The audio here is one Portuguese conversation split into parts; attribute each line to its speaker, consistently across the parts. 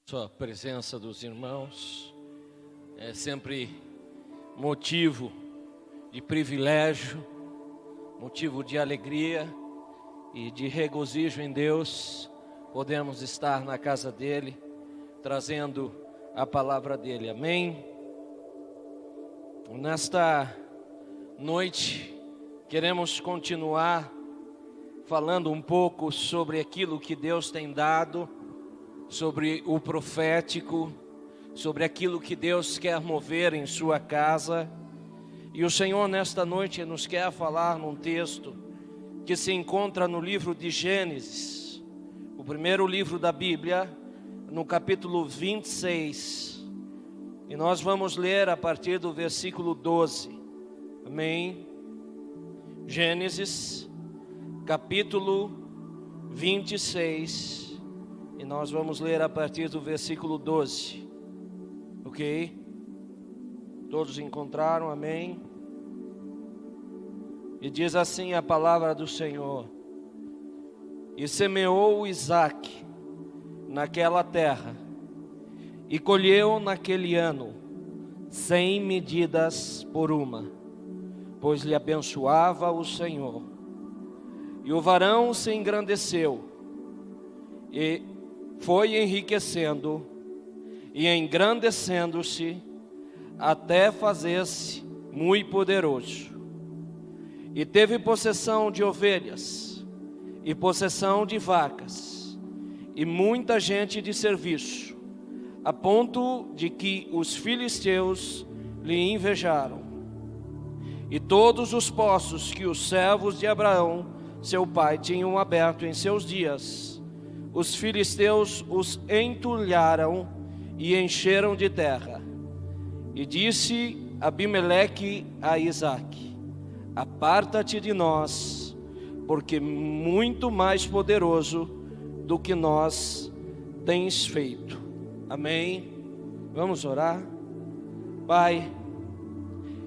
Speaker 1: Sua presença dos irmãos é sempre motivo de privilégio, motivo de alegria e de regozijo em Deus. Podemos estar na casa dele, trazendo a palavra dele, amém? Nesta noite, queremos continuar falando um pouco sobre aquilo que Deus tem dado, sobre o profético, sobre aquilo que Deus quer mover em sua casa. E o Senhor nesta noite nos quer falar num texto que se encontra no livro de Gênesis, o primeiro livro da Bíblia, no capítulo 26. E nós vamos ler a partir do versículo 12, amém? Gênesis, capítulo 26. E nós vamos ler a partir do versículo 12, ok? Todos encontraram, amém? E diz assim a palavra do Senhor: E semeou Isaque naquela terra, e colheu naquele ano 100 medidas por uma, pois lhe abençoava o Senhor. E o varão se engrandeceu, e foi enriquecendo e engrandecendo-se até fazer-se muito poderoso. E teve possessão de ovelhas e possessão de vacas e muita gente de serviço, a ponto de que os filisteus lhe invejaram. E todos os poços que os servos de Abraão, seu pai, tinham aberto em seus dias, os filisteus os entulharam e encheram de terra. E disse Abimeleque a Isaque: Aparta-te de nós, porque muito mais poderoso do que nós tens feito. Amém? Vamos orar? Pai,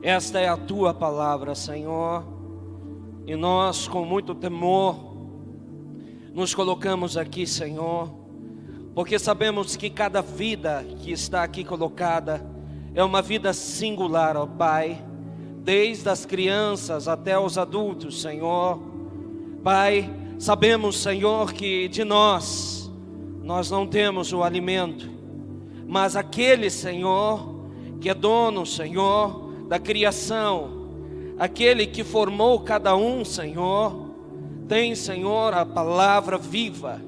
Speaker 1: esta é a tua palavra, Senhor, e nós com muito temor nos colocamos aqui, Senhor, porque sabemos que cada vida que está aqui colocada é uma vida singular, ó Pai, desde as crianças até os adultos, Senhor. Pai, sabemos, Senhor, que de nós não temos o alimento, mas aquele, Senhor, que é dono, Senhor, da criação, aquele que formou cada um, Senhor, tem, Senhor, a palavra viva.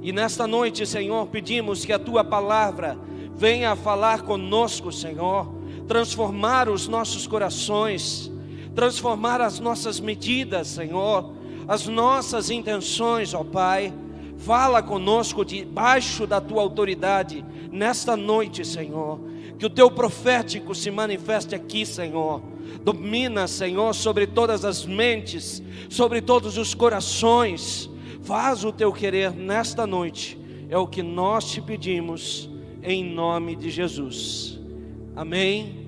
Speaker 1: E nesta noite, Senhor, pedimos que a tua palavra venha a falar conosco, Senhor, transformar os nossos corações, transformar as nossas medidas, Senhor, as nossas intenções, ó Pai. Fala conosco debaixo da tua autoridade nesta noite, Senhor. Que o teu profético se manifeste aqui, Senhor. Domina, Senhor, sobre todas as mentes, sobre todos os corações. Faz o teu querer nesta noite. É o que nós te pedimos, em nome de Jesus. Amém?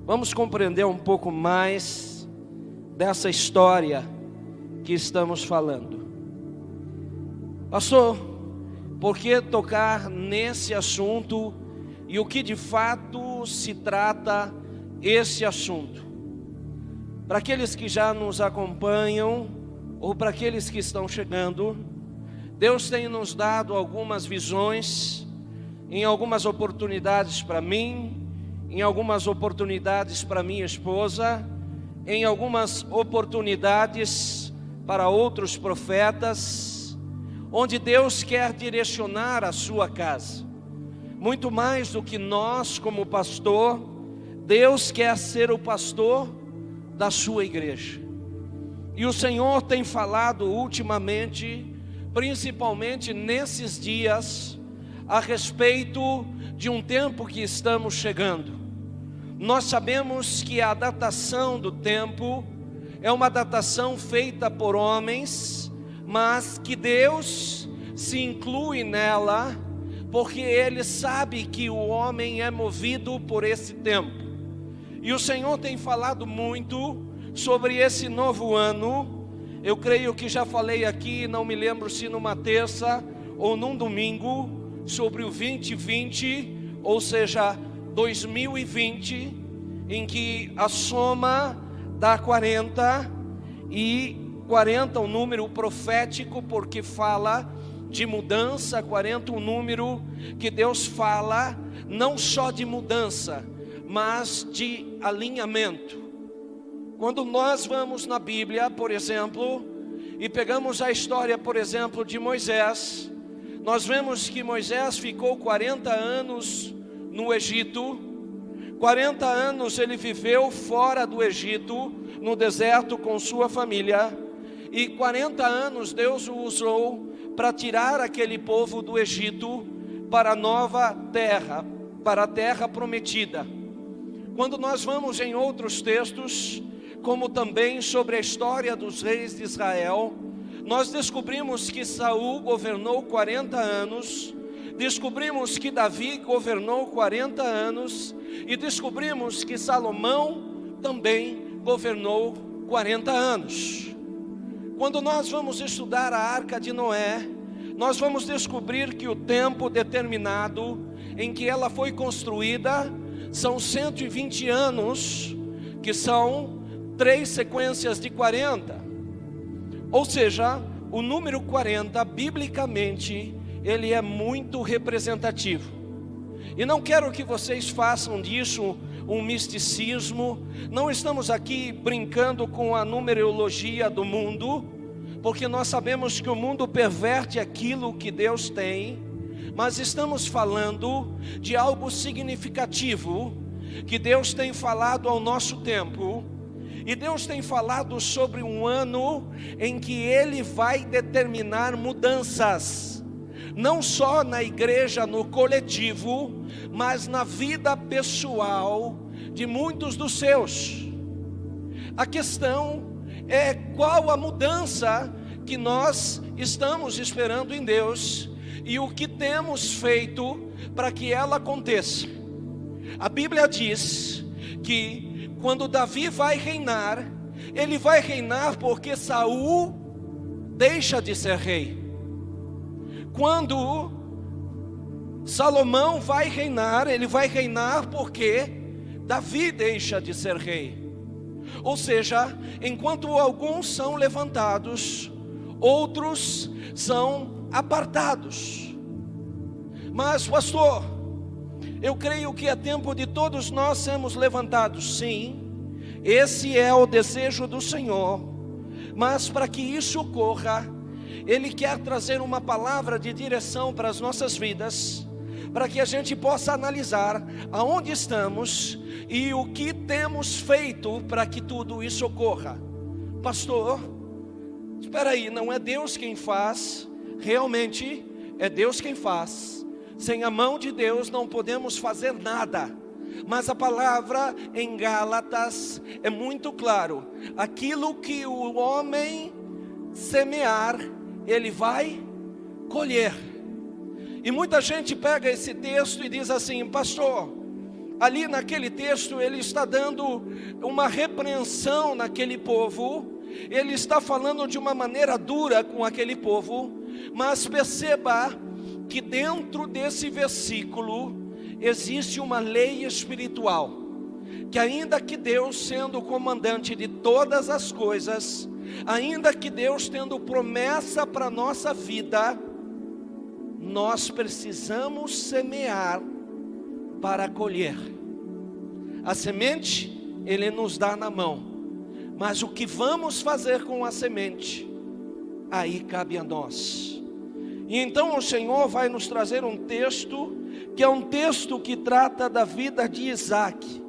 Speaker 1: Vamos compreender um pouco mais dessa história que estamos falando. Pastor, por que tocar nesse assunto e o que de fato se trata esse assunto? Para aqueles que já nos acompanham ou para aqueles que estão chegando, Deus tem nos dado algumas visões, em algumas oportunidades para mim, em algumas oportunidades para minha esposa, em algumas oportunidades para outros profetas, onde Deus quer direcionar a sua casa. Muito mais do que nós como pastor, Deus quer ser o pastor da sua igreja. E o Senhor tem falado ultimamente, principalmente nesses dias, a respeito de um tempo que estamos chegando. Nós sabemos que a datação do tempo é uma datação feita por homens, mas que Deus se inclui nela, porque Ele sabe que o homem é movido por esse tempo. E o Senhor tem falado muito sobre esse novo ano. Eu creio que já falei aqui, não me lembro se numa terça ou num domingo, sobre o 2020, ou seja, 2020, em que a soma dá 40, e 40 é um número profético, porque fala de mudança. 40 é um número que Deus fala não só de mudança, mas de alinhamento. Quando nós vamos na Bíblia, por exemplo, e pegamos a história, por exemplo, de Moisés, nós vemos que Moisés ficou 40 anos no Egito. 40 anos ele viveu fora do Egito, no deserto com sua família. E 40 anos Deus o usou para tirar aquele povo do Egito para a nova terra, para a terra prometida. Quando nós vamos em outros textos, como também sobre a história dos reis de Israel, nós descobrimos que Saul governou 40 anos, descobrimos que Davi governou 40 anos, e descobrimos que Salomão também governou 40 anos. Quando nós vamos estudar a Arca de Noé, nós vamos descobrir que o tempo determinado em que ela foi construída são 120 anos, que são 3 sequências de 40. Ou seja, o número 40, biblicamente, ele é muito representativo. E não quero que vocês façam disso um misticismo. Não estamos aqui brincando com a numerologia do mundo, porque nós sabemos que o mundo perverte aquilo que Deus tem, mas estamos falando de algo significativo, que Deus tem falado ao nosso tempo, e Deus tem falado sobre um ano em que Ele vai determinar mudanças, não só na igreja, no coletivo, mas na vida pessoal de muitos dos seus. A questão é qual a mudança que nós estamos esperando em Deus e o que temos feito para que ela aconteça. A Bíblia diz que quando Davi vai reinar, ele vai reinar porque Saul deixa de ser rei. Quando Salomão vai reinar, ele vai reinar porque Davi deixa de ser rei. Ou seja, enquanto alguns são levantados, outros são apartados. Mas pastor, eu creio que é tempo de todos nós sermos levantados. Sim, esse é o desejo do Senhor. Mas para que isso ocorra, Ele quer trazer uma palavra de direção para as nossas vidas, para que a gente possa analisar aonde estamos e o que temos feito para que tudo isso ocorra. Pastor, espera aí, não é Deus quem faz? Realmente é Deus quem faz. Sem a mão de Deus não podemos fazer nada. Mas a palavra em Gálatas é muito claro: aquilo que o homem semear, ele vai colher. E muita gente pega esse texto e diz assim: pastor, ali naquele texto ele está dando uma repreensão naquele povo, ele está falando de uma maneira dura com aquele povo. Mas perceba que dentro desse versículo existe uma lei espiritual, que ainda que Deus sendo o comandante de todas as coisas, ainda que Deus tendo promessa para a nossa vida, nós precisamos semear para colher. A semente Ele nos dá na mão, mas o que vamos fazer com a semente, aí cabe a nós. E então o Senhor vai nos trazer um texto, que é um texto que trata da vida de Isaac.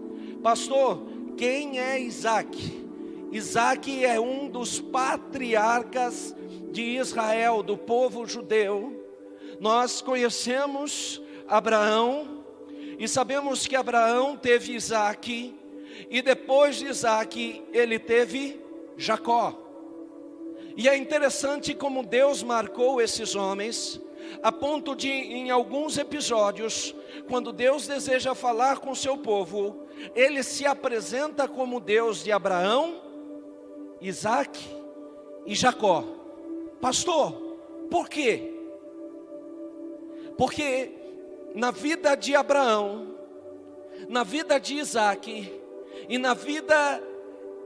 Speaker 1: Pastor, quem é Isaac? Isaac é um dos patriarcas de Israel, do povo judeu. Nós conhecemos Abraão e sabemos que Abraão teve Isaac, e depois de Isaac ele teve Jacó. E é interessante como Deus marcou esses homens, a ponto de, em alguns episódios, quando Deus deseja falar com o seu povo, Ele se apresenta como Deus de Abraão, Isaac e Jacó. Pastor, por quê? Porque na vida de Abraão, na vida de Isaque e na vida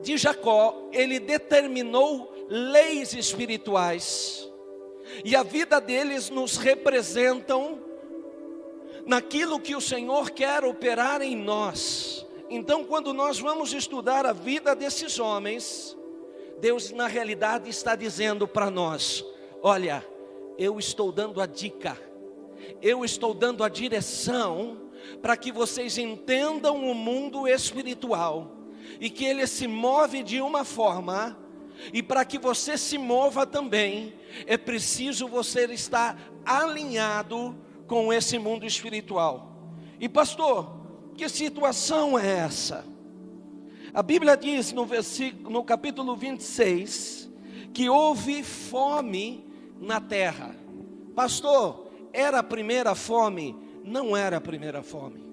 Speaker 1: de Jacó, ele determinou leis espirituais. E a vida deles nos representam naquilo que o Senhor quer operar em nós. Então, quando nós vamos estudar a vida desses homens, Deus na realidade está dizendo para nós: olha, eu estou dando a dica, eu estou dando a direção para que vocês entendam o mundo espiritual e que ele se move de uma forma, e para que você se mova também, é preciso você estar alinhado com esse mundo espiritual. E pastor, que situação é essa? A Bíblia diz no capítulo 26, que houve fome na terra. Pastor, era a primeira fome? Não era a primeira fome.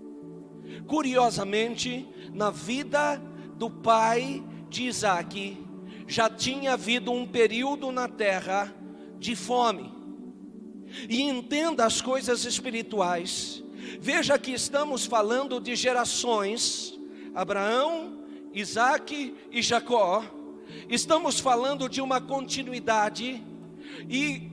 Speaker 1: Curiosamente, na vida do pai de Isaque, já tinha havido um período na terra de fome. E entenda as coisas espirituais. Veja que estamos falando de gerações: Abraão, Isaque e Jacó. Estamos falando de uma continuidade. E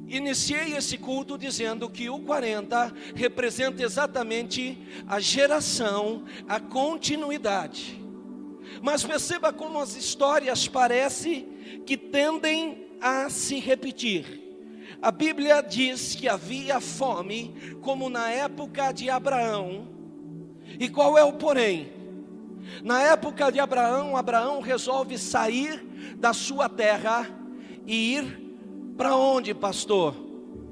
Speaker 1: iniciei esse culto dizendo que o 40 representa exatamente a geração, a continuidade. Mas perceba como as histórias parecem que tendem a se repetir. A Bíblia diz que havia fome, como na época de Abraão. E qual é o porém? Na época de Abraão, Abraão resolve sair da sua terra e ir para onde, pastor?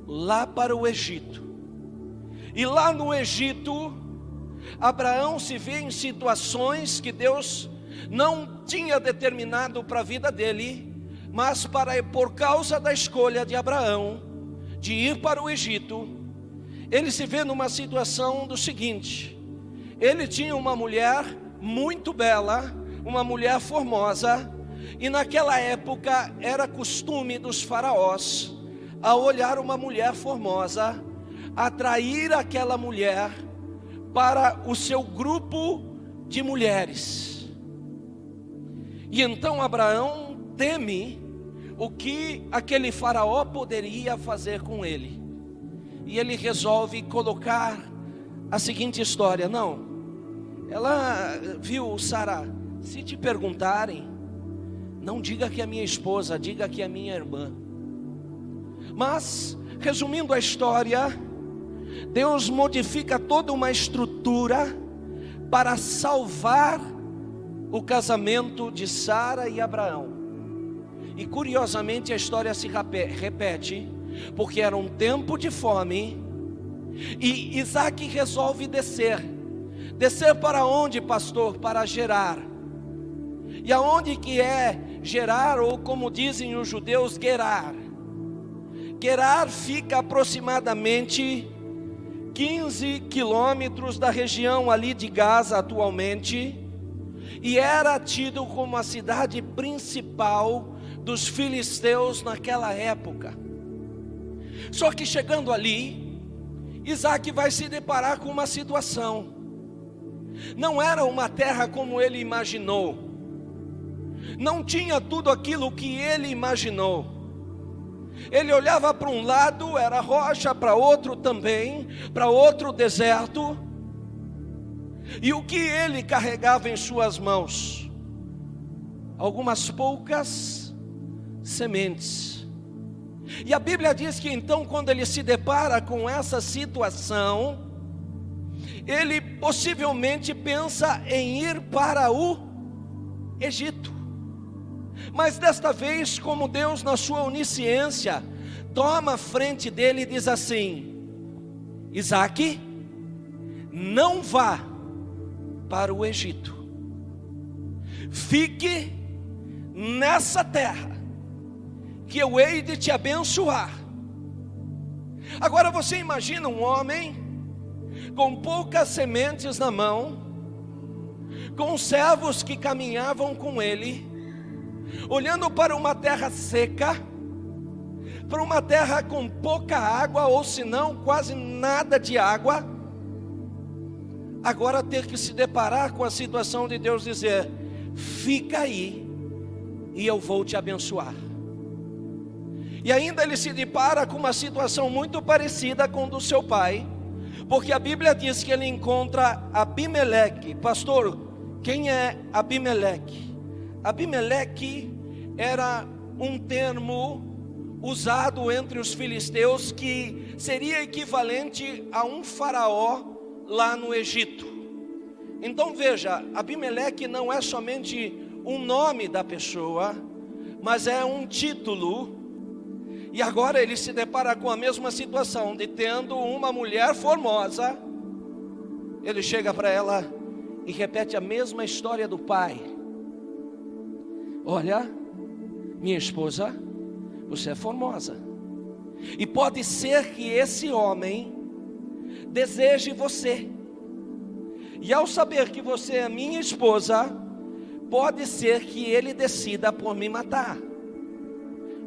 Speaker 1: Lá para o Egito. E lá no Egito, Abraão se vê em situações que Deus não tinha determinado para a vida dele, mas por causa da escolha de Abraão de ir para o Egito, ele se vê numa situação do seguinte: ele tinha uma mulher muito bela, uma mulher formosa, e naquela época era costume dos faraós, ao olhar uma mulher formosa, atrair aquela mulher para o seu grupo de mulheres. E então Abraão teme o que aquele faraó poderia fazer com ele. E ele resolve colocar a seguinte história: não, ela viu Sara, se te perguntarem, não diga que é minha esposa, diga que é minha irmã. Mas, resumindo a história, Deus modifica toda uma estrutura para salvar o casamento de Sara e Abraão. E curiosamente a história se repete, porque era um tempo de fome, e Isaque resolve descer. Descer para onde, pastor? Para Gerar. E aonde que é Gerar, ou como dizem os judeus, Gerar? Gerar fica aproximadamente 15 quilômetros da região ali de Gaza atualmente, e era tido como a cidade principal dos filisteus naquela época. Só que chegando ali, Isaque vai se deparar com uma situação. Não era uma terra como ele imaginou, não tinha tudo aquilo que ele imaginou. Ele olhava para um lado, era rocha, para outro também, para outro deserto. E o que ele carregava em suas mãos? Algumas poucas sementes. E a Bíblia diz que então, quando ele se depara com essa situação, ele possivelmente pensa em ir para o Egito. Mas desta vez, como Deus na sua onisciência toma a frente dele e diz assim: Isaque, não vá para o Egito, fique nessa terra, que eu hei de te abençoar. Agora você imagina um homem com poucas sementes na mão, com servos que caminhavam com ele, olhando para uma terra seca, para uma terra com pouca água, ou se não, quase nada de água, agora ter que se deparar com a situação de Deus dizer: fica aí e eu vou te abençoar. E ainda ele se depara com uma situação muito parecida com a do seu pai, porque a Bíblia diz que ele encontra Abimeleque. Pastor, quem é Abimeleque? Abimeleque era um termo usado entre os filisteus que seria equivalente a um faraó lá no Egito. Então veja, Abimeleque não é somente um nome da pessoa, mas é um título. E agora ele se depara com a mesma situação de tendo uma mulher formosa. Ele chega para ela e repete a mesma história do pai: olha, minha esposa, você é formosa, e pode ser que esse homem deseje você, e ao saber que você é minha esposa, pode ser que ele decida por me matar.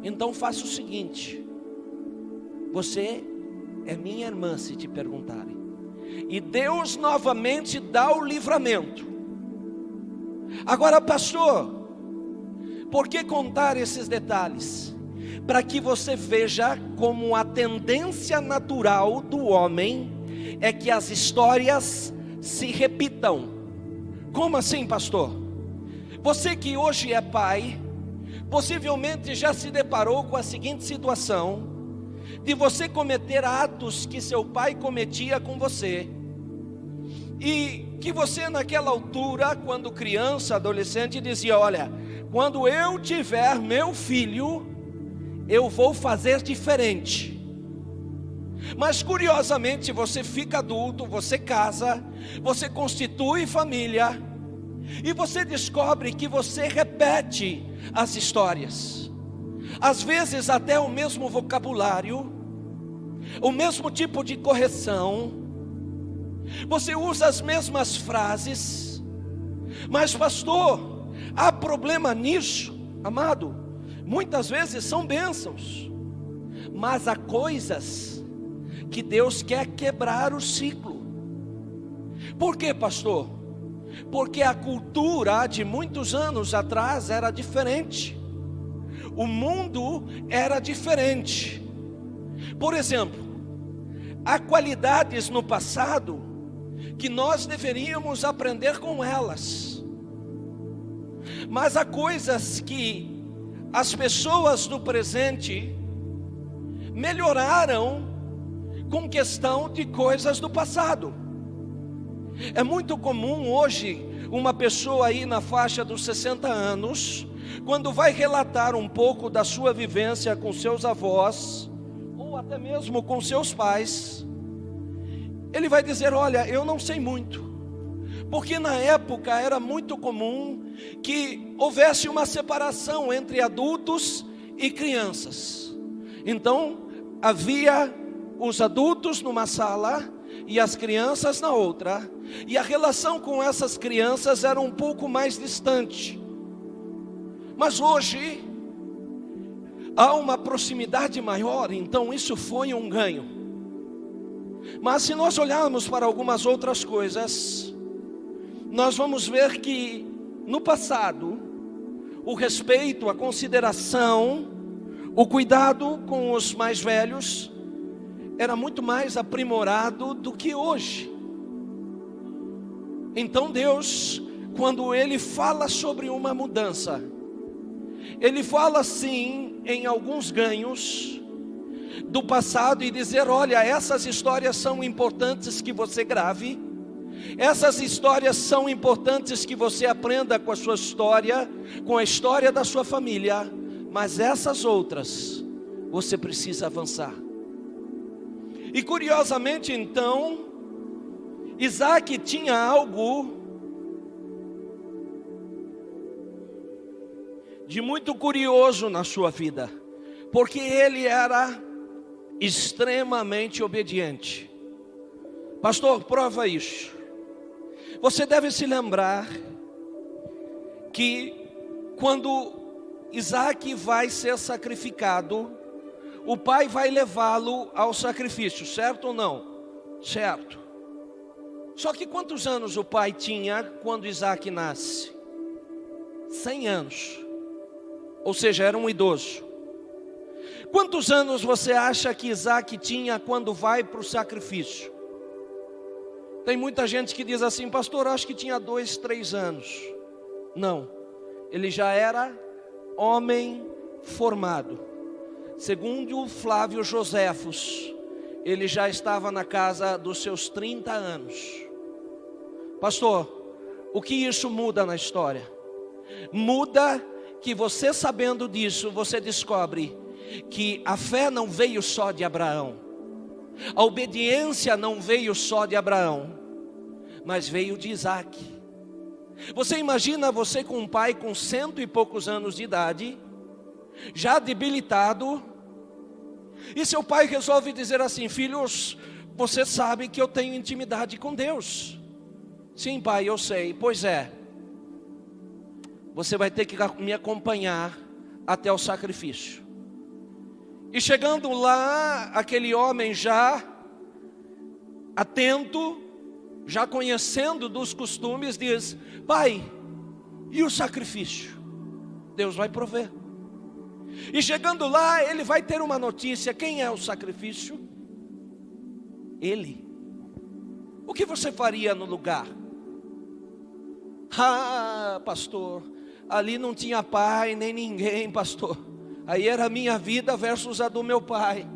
Speaker 1: Então faça o seguinte: você é minha irmã se te perguntarem. E Deus novamente dá o livramento. Agora, pastor, por que contar esses detalhes? Para que você veja como a tendência natural do homem é que as histórias se repitam. Como assim, pastor? Você que hoje é pai, possivelmente já se deparou com a seguinte situação: de você cometer atos que seu pai cometia com você, e que você naquela altura, quando criança, adolescente, dizia: olha, quando eu tiver meu filho, eu vou fazer diferente. Mas curiosamente você fica adulto, você casa, você constitui família, e você descobre que você repete as histórias, às vezes até o mesmo vocabulário, o mesmo tipo de correção, você usa as mesmas frases. Mas pastor, há problema nisso? Amado, muitas vezes são bênçãos, mas há coisas que Deus quer quebrar o ciclo. Por quê, pastor? Porque a cultura de muitos anos atrás era diferente, o mundo era diferente. Por exemplo, há qualidades no passado que nós deveríamos aprender com elas, mas há coisas que as pessoas do presente melhoraram com questão de coisas do passado. É muito comum hoje uma pessoa aí na faixa dos 60 anos, quando vai relatar um pouco da sua vivência com seus avós, ou até mesmo com seus pais, ele vai dizer: olha, eu não sei muito, porque na época era muito comum que houvesse uma separação entre adultos e crianças. Então havia os adultos numa sala e as crianças na outra, e a relação com essas crianças era um pouco mais distante. Mas hoje há uma proximidade maior, então isso foi um ganho. Mas se nós olharmos para algumas outras coisas, nós vamos ver que no passado o respeito, a consideração, o cuidado com os mais velhos era muito mais aprimorado do que hoje. Então Deus, quando Ele fala sobre uma mudança, Ele fala sim em alguns ganhos do passado e dizer: olha, essas histórias são importantes que você grave, essas histórias são importantes que você aprenda com a sua história, com a história da sua família, mas essas outras você precisa avançar. E curiosamente então, Isaac tinha algo de muito curioso na sua vida, porque ele era extremamente obediente. Pastor, prova isso. Você deve se lembrar que quando Isaac vai ser sacrificado, o pai vai levá-lo ao sacrifício, certo ou não? Certo. Só que quantos anos o pai tinha quando Isaac nasce? 100 anos. Ou seja, era um idoso. Quantos anos você acha que Isaac tinha quando vai para o sacrifício? Tem muita gente que diz assim: pastor, acho que tinha 2, 3 anos. Não, ele já era homem formado. Segundo Flávio Joséfos, ele já estava na casa dos seus 30 anos. Pastor, o que isso muda na história? Muda que você, sabendo disso, você descobre que a fé não veio só de Abraão, a obediência não veio só de Abraão, mas veio de Isaac. Você imagina você com um pai com 100 e poucos anos de idade, já debilitado, e seu pai resolve dizer assim: filhos, você sabe que eu tenho intimidade com Deus. Sim, pai, eu sei. Pois é, você vai ter que me acompanhar até o sacrifício. E chegando lá, aquele homem já atento, já conhecendo dos costumes, diz: pai, e o sacrifício? Deus vai prover. E chegando lá, ele vai ter uma notícia. Quem é o sacrifício? Ele. O que você faria no lugar? Ah, pastor, ali não tinha pai nem ninguém, pastor. Aí era a minha vida versus a do meu pai.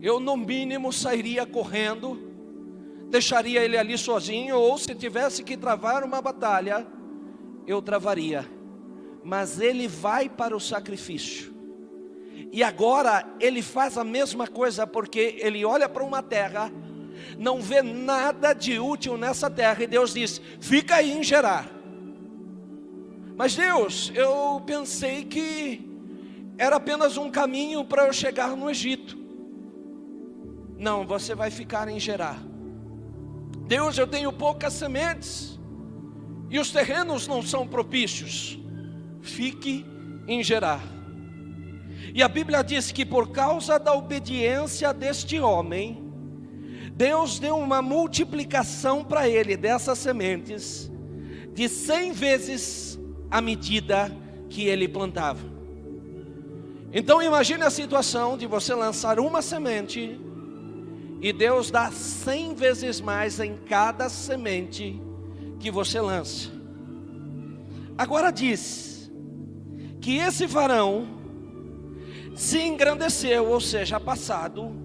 Speaker 1: Eu no mínimo sairia correndo, deixaria ele ali sozinho, ou se tivesse que travar uma batalha, eu travaria. Mas ele vai para o sacrifício. E agora ele faz a mesma coisa, porque ele olha para uma terra, não vê nada de útil nessa terra, e Deus diz: fica aí em Gerar. Mas Deus, eu pensei que era apenas um caminho para eu chegar no Egito. Não, você vai ficar em Gerar. Deus, eu tenho poucas sementes e os terrenos não são propícios. Fique em Gerar. E a Bíblia diz que por causa da obediência deste homem, Deus deu uma multiplicação para ele dessas sementes de 100 vezes a medida que ele plantava. Então imagine a situação de você lançar uma semente e Deus dá 100 vezes mais em cada semente que você lança. Agora diz que esse varão se engrandeceu, ou seja, passado,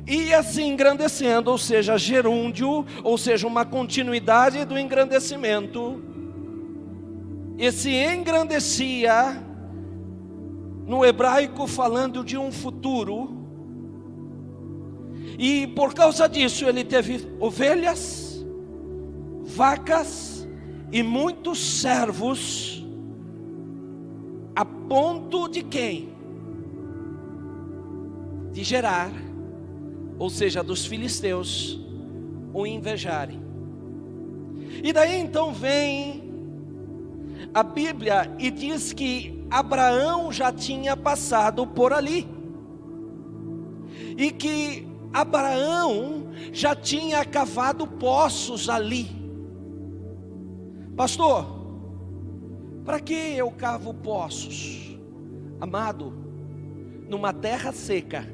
Speaker 1: ia se engrandecendo, ou seja, gerúndio, ou seja, uma continuidade do engrandecimento, e se engrandecia, no hebraico falando de um futuro, e por causa disso ele teve ovelhas, vacas e muitos servos, a ponto de quem? De Gerar, ou seja, dos filisteus, o invejarem. E daí então vem a Bíblia e diz que Abraão já tinha passado por ali, e que Abraão já tinha cavado poços ali. Pastor, para que eu cavo poços? Amado, numa terra seca,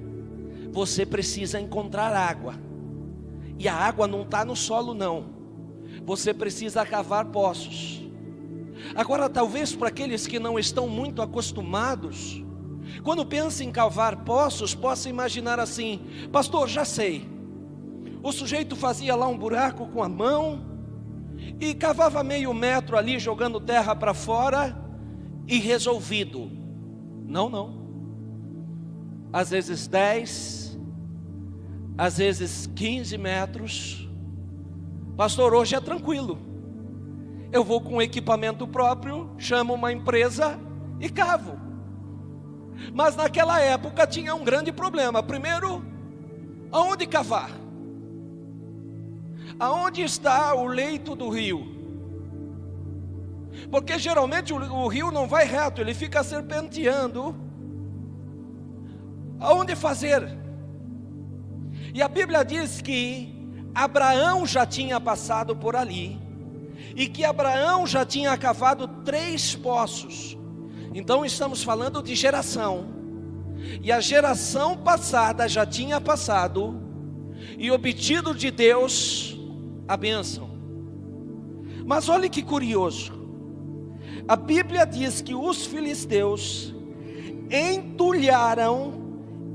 Speaker 1: você precisa encontrar água. E a água não está no solo não. Você precisa cavar poços. Agora, talvez para aqueles que não estão muito acostumados, quando pensa em cavar poços, possa imaginar assim: pastor, já sei. O sujeito fazia lá um buraco com a mão e cavava meio metro ali, jogando terra para fora, e resolvido. Não, não. Às vezes 10, às vezes 15 metros. Pastor, hoje é tranquilo. Eu vou com equipamento próprio, chamo uma empresa e cavo. Mas naquela época tinha um grande problema. Primeiro, aonde cavar? Aonde está o leito do rio? Porque geralmente o rio não vai reto, ele fica serpenteando. Aonde fazer? E a Bíblia diz que Abraão já tinha passado por ali, e que Abraão já tinha cavado 3 poços. Então estamos falando de geração, e a geração passada já tinha passado, e obtido de Deus a bênção. Mas olha que curioso, a Bíblia diz que os filisteus entulharam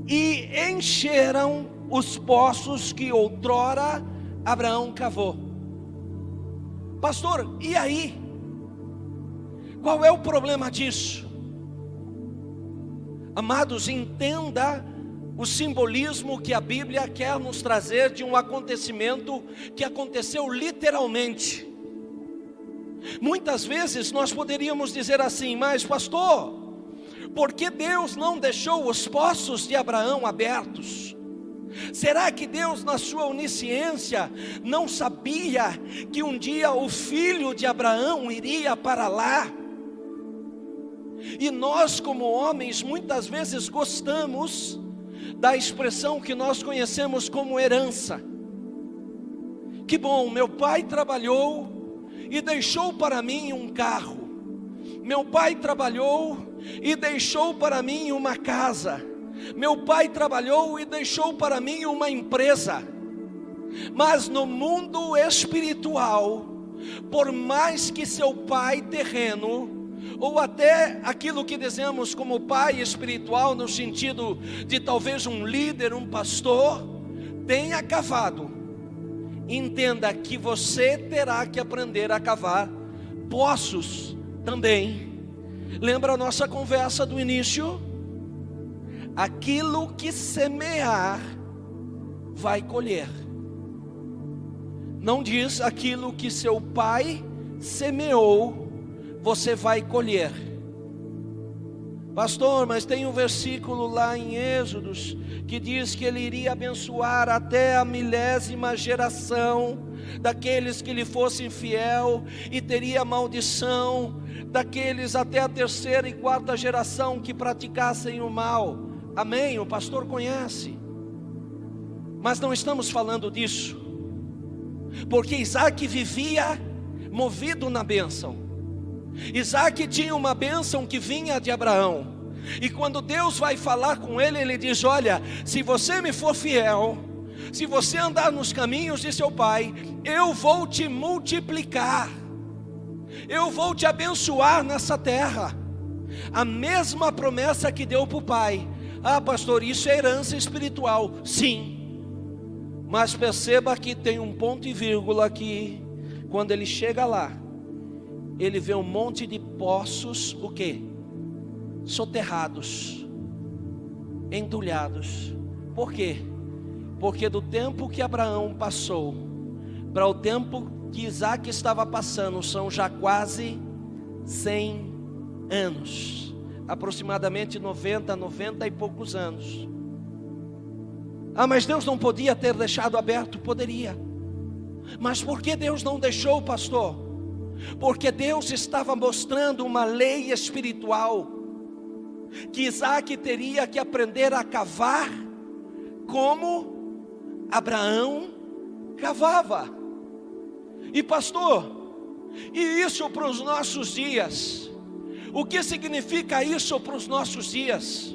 Speaker 1: e encheram os poços que outrora Abraão cavou. Pastor, e aí? Qual é o problema disso? Amados, entenda o simbolismo que a Bíblia quer nos trazer de um acontecimento que aconteceu literalmente. Muitas vezes nós poderíamos dizer assim: mas pastor, por que Deus não deixou os poços de Abraão abertos? Será que Deus, na sua onisciência, não sabia que um dia o filho de Abraão iria para lá? E nós, como homens, muitas vezes gostamos da expressão que nós conhecemos como herança. Que bom, meu pai trabalhou e deixou para mim um carro. Meu pai trabalhou e deixou para mim uma casa. Meu pai trabalhou e deixou para mim uma empresa. Mas no mundo espiritual, por mais que seu pai terreno, ou até aquilo que dizemos como pai espiritual, no sentido de talvez um líder, um pastor, tenha cavado, entenda que você terá que aprender a cavar poços também. Lembra a nossa conversa do início? Aquilo que semear, vai colher. Não diz aquilo que seu pai semeou, você vai colher. Pastor, mas tem um versículo lá em Êxodos que diz que ele iria abençoar até a 1000ª geração daqueles que lhe fossem fiel, e teria maldição daqueles até a 3ª e 4ª geração que praticassem o mal. Amém? O pastor conhece. Mas não estamos falando disso, porque Isaac vivia movido na bênção. Isaac tinha uma bênção que vinha de Abraão, e quando Deus vai falar com ele, ele diz: olha, se você me for fiel, se você andar nos caminhos de seu pai, eu vou te multiplicar, eu vou te abençoar nessa terra. A mesma promessa que deu para o pai. Ah, pastor, isso é herança espiritual. Sim, mas perceba que tem um ponto e vírgula aqui. Quando ele chega lá, ele vê um monte de poços, o quê? Soterrados, entulhados. Por quê? Porque do tempo que Abraão passou para o tempo que Isaac estava passando, são já quase 100 anos. Aproximadamente 90 e poucos anos. Ah, mas Deus não podia ter deixado aberto? Poderia. Mas por que Deus não deixou, pastor? Porque Deus estava mostrando uma lei espiritual, que Isaac teria que aprender a cavar como Abraão cavava. E pastor, e isso para os nossos dias? O que significa isso para os nossos dias?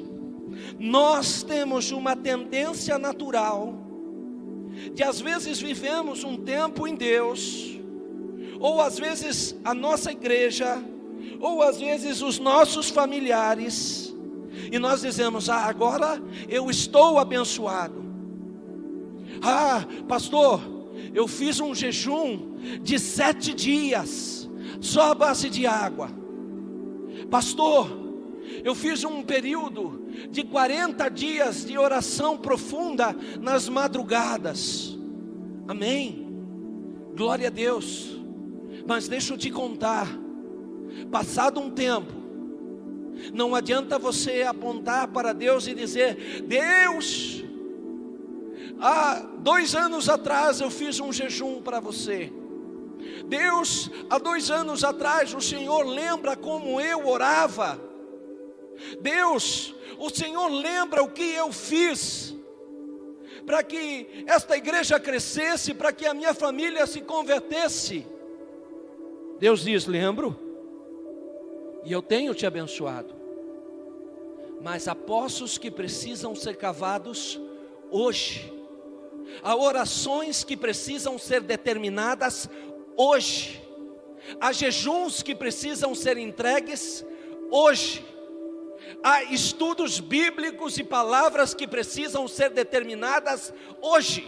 Speaker 1: Nós temos uma tendência natural de às vezes vivemos um tempo em Deus, ou às vezes a nossa igreja, ou às vezes os nossos familiares, e nós dizemos: ah, agora eu estou abençoado. Ah, pastor, eu fiz um jejum de 7 dias, só à base de água. Pastor, eu fiz um período de 40 dias de oração profunda nas madrugadas. Amém? Glória a Deus. Mas deixa eu te contar, passado um tempo, não adianta você apontar para Deus e dizer: Deus, há 2 anos atrás eu fiz um jejum para você. Deus, há 2 anos atrás o Senhor lembra como eu orava. Deus, o Senhor lembra o que eu fiz para que esta igreja crescesse, para que a minha família se convertesse. Deus diz: lembro, e eu tenho te abençoado, mas há poços que precisam ser cavados hoje, há orações que precisam ser determinadas hoje, há jejuns que precisam ser entregues hoje, há estudos bíblicos e palavras que precisam ser determinadas hoje,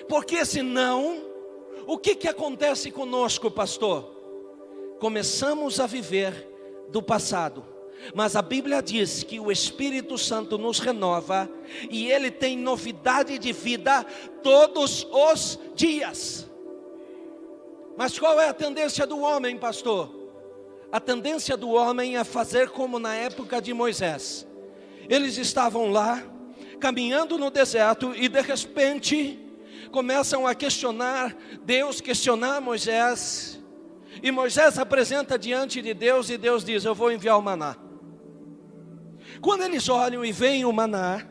Speaker 1: porque senão, o que acontece conosco, pastor? Começamos a viver do passado, mas a Bíblia diz que o Espírito Santo nos renova, e Ele tem novidade de vida todos os dias. Mas qual é a tendência do homem, pastor? A tendência do homem é fazer como na época de Moisés. Eles estavam lá, caminhando no deserto, e de repente começam a questionar Deus, questionar Moisés. E Moisés apresenta diante de Deus, e Deus diz: eu vou enviar o maná. Quando eles olham e veem o maná,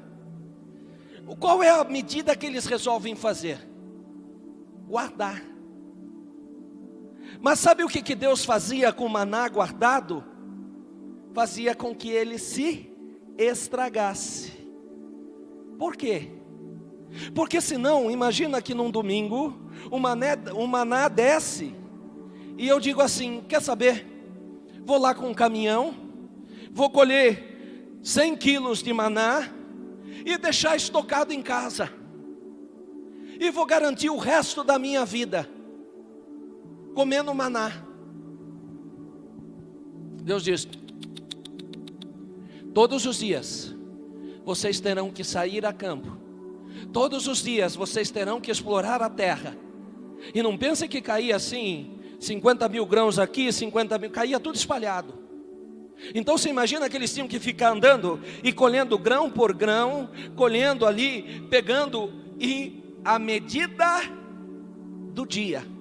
Speaker 1: qual é a medida que eles resolvem fazer? Guardar. Mas sabe o que Deus fazia com o maná guardado? Fazia com que ele se estragasse. Por quê? Porque senão, imagina que num domingo o maná desce, e eu digo assim: quer saber? Vou lá com um caminhão, vou colher 100 quilos de maná e deixar estocado em casa, e vou garantir o resto da minha vida comendo maná. Deus diz: todos os dias vocês terão que sair a campo, todos os dias vocês terão que explorar a terra. E não pense que caía assim 50 mil grãos aqui, 50 mil, caía tudo espalhado. Então você imagina que eles tinham que ficar andando e colhendo grão por grão, colhendo ali, pegando, e a medida do dia.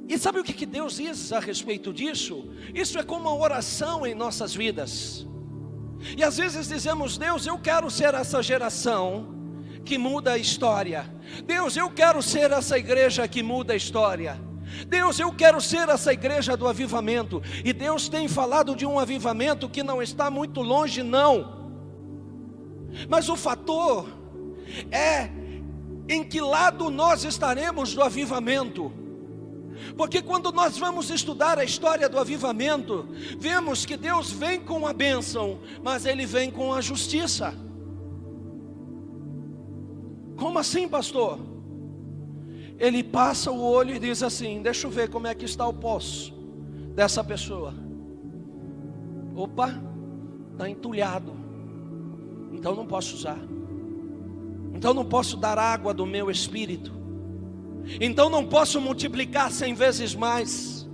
Speaker 1: E sabe o que Deus diz a respeito disso? Isso é como uma oração em nossas vidas. E às vezes dizemos: Deus, eu quero ser essa geração que muda a história. Deus, eu quero ser essa igreja que muda a história. Deus, eu quero ser essa igreja do avivamento. E Deus tem falado de um avivamento que não está muito longe, não. Mas o fator é em que lado nós estaremos do avivamento. Porque quando nós vamos estudar a história do avivamento, vemos que Deus vem com a bênção, mas Ele vem com a justiça. Como assim, pastor? Ele passa o olho e diz assim: deixa eu ver como é que está o poço dessa pessoa. Opa, está entulhado, então não posso usar, então não posso dar água do meu espírito, então não posso multiplicar 100 vezes mais,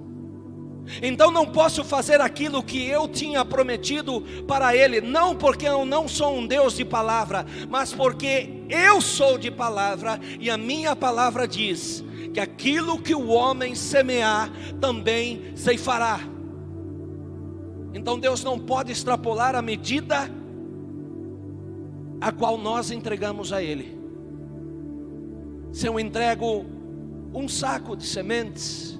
Speaker 1: então não posso fazer aquilo que eu tinha prometido para ele. Não porque eu não sou um Deus de palavra, mas porque eu sou de palavra, e a minha palavra diz que aquilo que o homem semear, também ceifará. Então Deus não pode extrapolar a medida a qual nós entregamos a Ele. Se eu entrego um saco de sementes,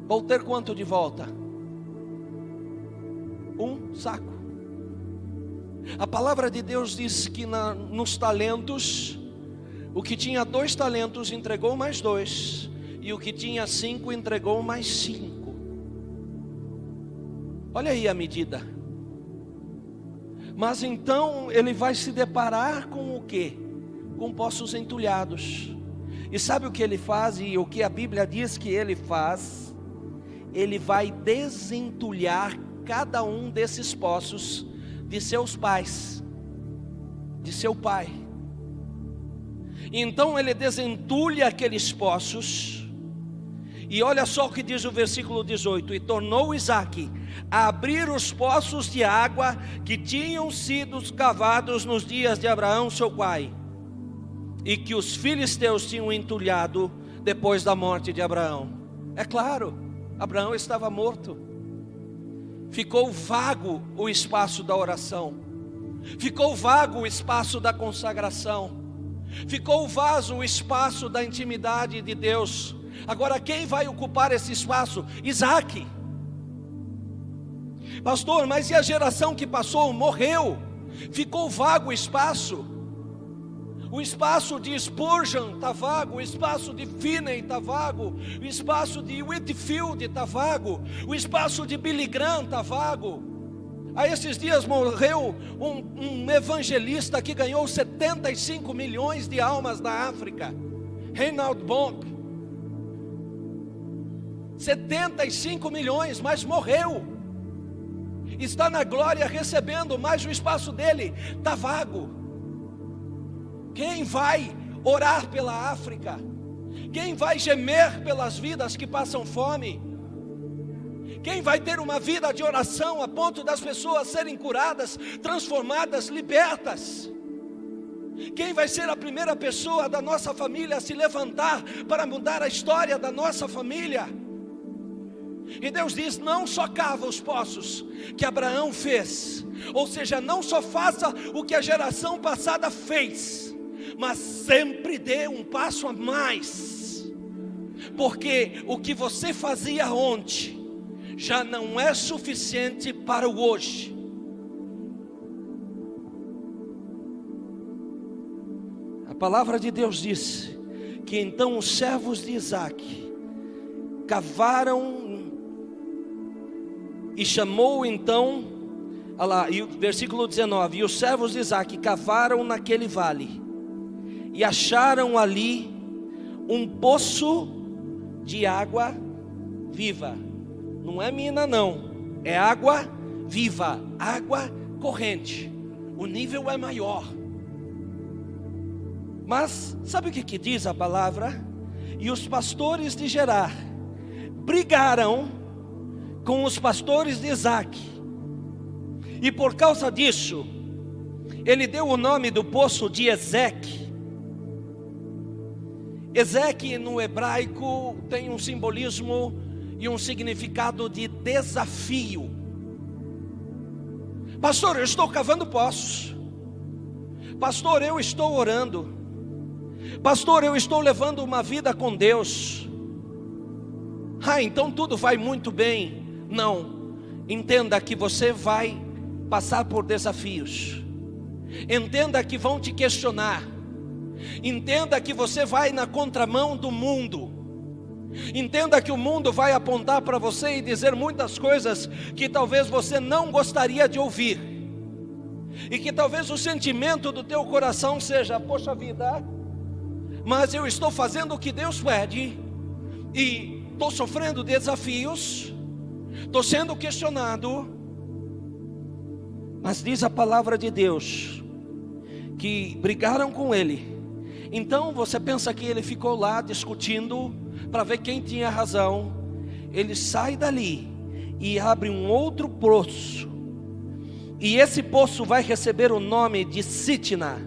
Speaker 1: vou ter quanto de volta? Um saco. A palavra de Deus diz que nos talentos, o que tinha 2 talentos entregou mais 2, e o que tinha 5 entregou mais 5. Olha aí a medida. Mas então ele vai se deparar com o quê? Com poços entulhados. E sabe o que ele faz, e o que a Bíblia diz que ele faz? Ele vai desentulhar cada um desses poços de seus pais, de seu pai. Então ele desentulha aqueles poços, e olha só o que diz o versículo 18: e tornou Isaque a abrir os poços de água que tinham sido cavados nos dias de Abraão seu pai, e que os filisteus tinham entulhado depois da morte de Abraão. É claro, Abraão estava morto. ficou vago o espaço da oração, ficou vago o espaço da consagração, ficou vago o espaço da intimidade de Deus. Agora quem vai ocupar esse espaço? Isaac. Pastor, mas e a geração que passou? Morreu, ficou vago o espaço. O espaço de Spurgeon está vago, o espaço de Finney está vago, o espaço de Whitefield está vago, o espaço de Billy Graham está vago. Há esses dias morreu um evangelista que ganhou 75 milhões de almas na África, Reinhard Bonk. 75 milhões, mas morreu. Está na glória recebendo, mas o espaço dele está vago. Quem vai orar pela África? Quem vai gemer pelas vidas que passam fome? Quem vai ter uma vida de oração a ponto das pessoas serem curadas, transformadas, libertas? Quem vai ser a primeira pessoa da nossa família a se levantar para mudar a história da nossa família? E Deus diz: não só cava os poços que Abraão fez, ou seja, não só faça o que a geração passada fez, mas sempre dê um passo a mais, porque o que você fazia ontem já não é suficiente para o hoje. A palavra de Deus diz que então os servos de Isaac cavaram, e chamou então, olha lá, e o versículo 19: e os servos de Isaac cavaram naquele vale, e acharam ali um poço de água viva. Não é mina não, é água viva, água corrente. O nível é maior. Mas sabe o que diz a palavra? E os pastores de Gerar brigaram com os pastores de Isaac, e por causa disso ele deu o nome do poço de Ezeque. Ezeque no hebraico tem um simbolismo e um significado de desafio. Pastor, eu estou cavando poços. Pastor, eu estou orando. Pastor, eu estou levando uma vida com Deus. Então tudo vai muito bem. Não, entenda que você vai passar por desafios. Entenda que vão te questionar. Entenda que você vai na contramão do mundo. Entenda que o mundo vai apontar para você e dizer muitas coisas que talvez você não gostaria de ouvir, e que talvez o sentimento do teu coração seja: poxa vida, mas eu estou fazendo o que Deus pede, e estou sofrendo desafios, estou sendo questionado. Mas diz a palavra de Deus que brigaram com ele. Então você pensa que ele ficou lá discutindo para ver quem tinha razão. Ele sai dali e abre um outro poço, e esse poço vai receber o nome de Sitna,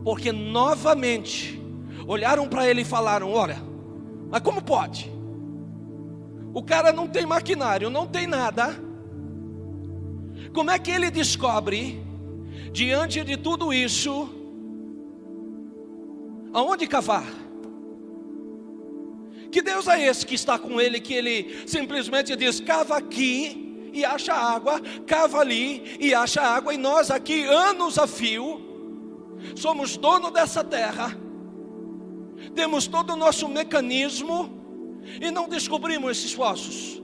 Speaker 1: porque novamente olharam para ele e falaram: olha, mas como pode? O cara não tem maquinário, não tem nada. Como é que ele descobre, diante de tudo isso, aonde cavar? Que Deus é esse que está com ele, que ele simplesmente diz: cava aqui e acha água, cava ali e acha água, e nós aqui, anos a fio, somos dono dessa terra, temos todo o nosso mecanismo, e não descobrimos esses poços.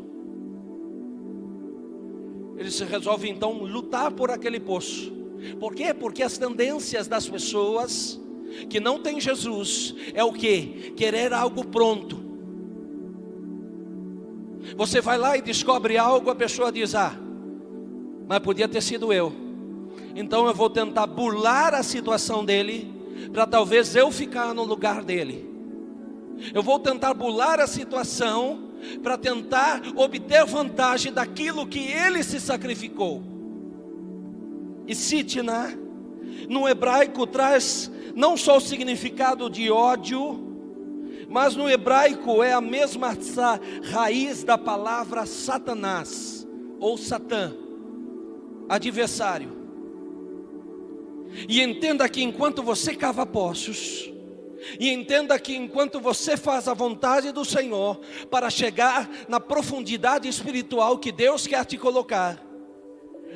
Speaker 1: Eles resolvem então lutar por aquele poço. Por quê? Porque as tendências das pessoas que não têm Jesus é o quê? Querer algo pronto. Você vai lá e descobre algo, a pessoa diz: ah, mas podia ter sido eu. Então eu vou tentar burlar a situação dele, para talvez eu ficar no lugar dele. Eu vou tentar burlar a situação para tentar obter vantagem daquilo que ele se sacrificou. E Sitna, no hebraico, traz não só o significado de ódio, mas no hebraico é a mesma raiz da palavra Satanás, ou Satã, adversário. E entenda que enquanto você cava poços, e entenda que enquanto você faz a vontade do Senhor, para chegar na profundidade espiritual que Deus quer te colocar,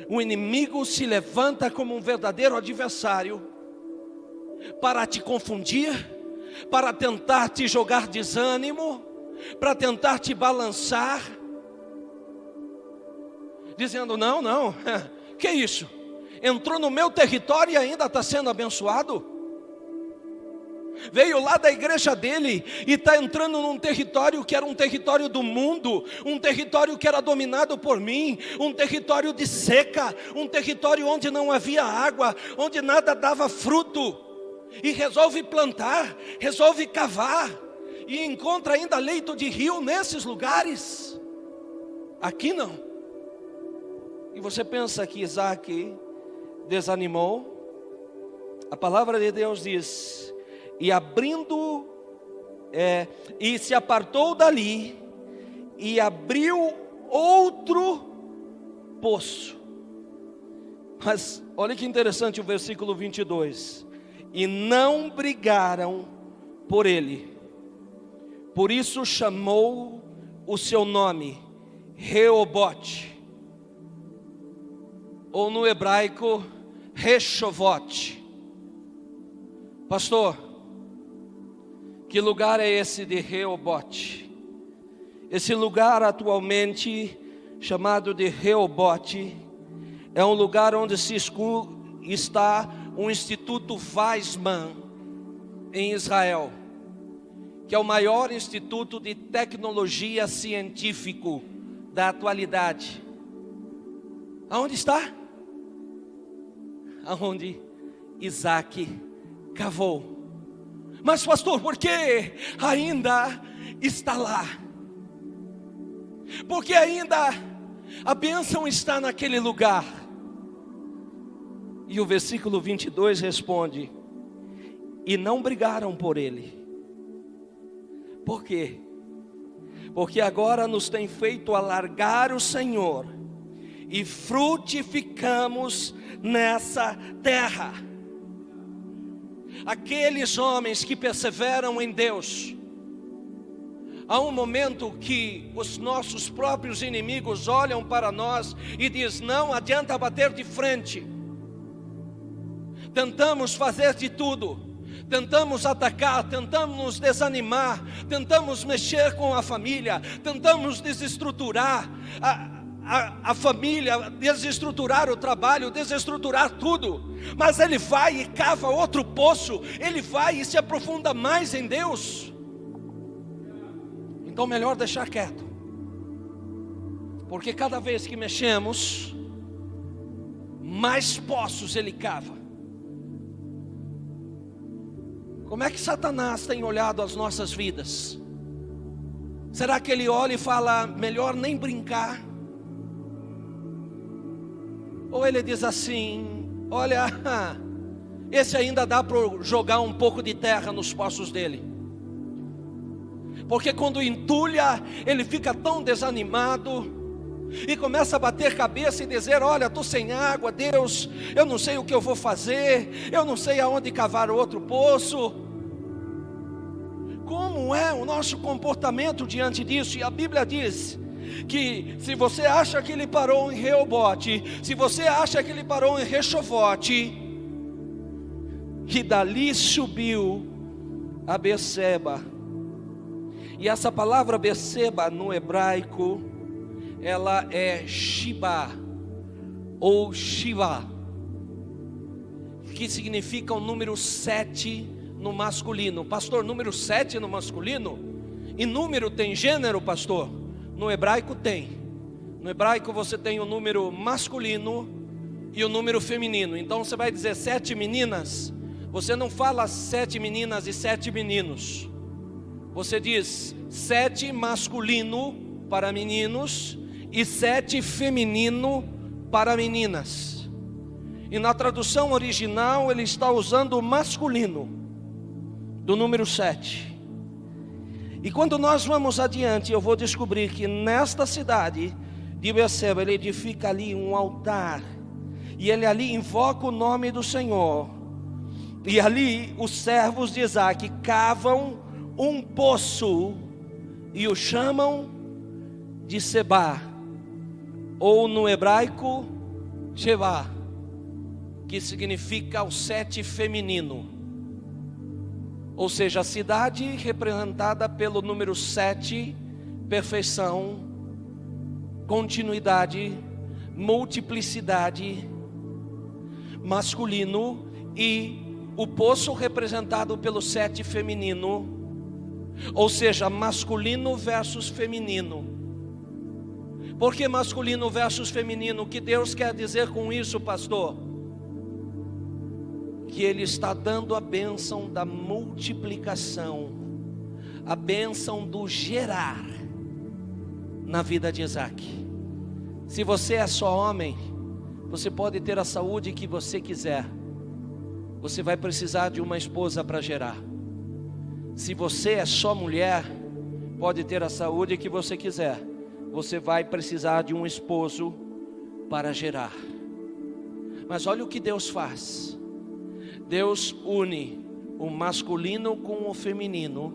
Speaker 1: o inimigo se levanta como um verdadeiro adversário, para te confundir, para tentar te jogar desânimo, para tentar te balançar, dizendo, não, que isso? Entrou no meu território e ainda está sendo abençoado? Veio lá da igreja dele e está entrando num território que era um território do mundo, um território que era dominado por mim, um território de seca, um território onde não havia água, onde nada dava fruto, e resolve plantar, resolve cavar, e encontra ainda leito de rio nesses lugares. Aqui não. E você pensa que Isaac desanimou? A palavra de Deus diz: e abrindo, e se apartou dali, e abriu outro poço. Mas olha que interessante o versículo 22. E não brigaram por ele, por isso chamou o seu nome Reobote, ou no hebraico Rechovote. Pastor, que lugar é esse de Reobote? Esse lugar atualmente chamado de Reobote é um lugar onde está um Instituto Weizmann em Israel, que é o maior instituto de tecnologia científico da atualidade. Aonde está? Aonde Isaac cavou. Mas pastor, por que ainda está lá? Porque ainda a bênção está naquele lugar. E o versículo 22 responde: e não brigaram por ele. Por quê? Porque agora nos tem feito alargar o Senhor, e frutificamos nessa terra. Aqueles homens que perseveram em Deus, há um momento que os nossos próprios inimigos olham para nós e diz: não adianta bater de frente. Tentamos fazer de tudo, tentamos atacar, tentamos nos desanimar, tentamos mexer com a família, tentamos desestruturar a família, desestruturar o trabalho, desestruturar tudo. Mas ele vai e cava outro poço, ele vai e se aprofunda mais em Deus. Então melhor deixar quieto, porque cada vez que mexemos, mais poços ele cava. Como é que Satanás tem olhado as nossas vidas? Será que ele olha e fala: melhor nem brincar? Ou ele diz assim: olha, esse ainda dá para jogar um pouco de terra nos poços dele? Porque quando entulha, ele fica tão desanimado e começa a bater cabeça e dizer: olha, estou sem água, Deus, eu não sei o que eu vou fazer, eu não sei aonde cavar outro poço. Como é o nosso comportamento diante disso? E a Bíblia diz que se você acha que ele parou em Reobote, se você acha que ele parou em Rechovote, que dali subiu a Berseba. E essa palavra Berseba no hebraico, ela é Shiba ou Shiva, que significa o número 7 no masculino. Pastor, número 7 no masculino? E número tem gênero, pastor? No hebraico tem. No hebraico você tem o número masculino e o número feminino. Então você vai dizer 7 meninas. Você não fala 7 meninas e 7 meninos. Você diz 7 masculino para meninos e 7 feminino para meninas. E na tradução original ele está usando o masculino do número 7. E quando nós vamos adiante, eu vou descobrir que nesta cidade de Berseba, ele edifica ali um altar, e ele ali invoca o nome do Senhor, e ali os servos de Isaque cavam um poço, e o chamam de Sebá, ou no hebraico, Sheba, que significa o 7 feminino, ou seja, a cidade representada pelo número 7, perfeição, continuidade, multiplicidade, masculino, e o poço representado pelo 7 feminino, ou seja, masculino versus feminino. Por que masculino versus feminino? O que Deus quer dizer com isso, pastor? Que Ele está dando a bênção da multiplicação, a bênção do gerar na vida de Isaque. Se você é só homem, você pode ter a saúde que você quiser, você vai precisar de uma esposa para gerar. Se você é só mulher, pode ter a saúde que você quiser, você vai precisar de um esposo para gerar. Mas olha o que Deus faz. Deus une o masculino com o feminino.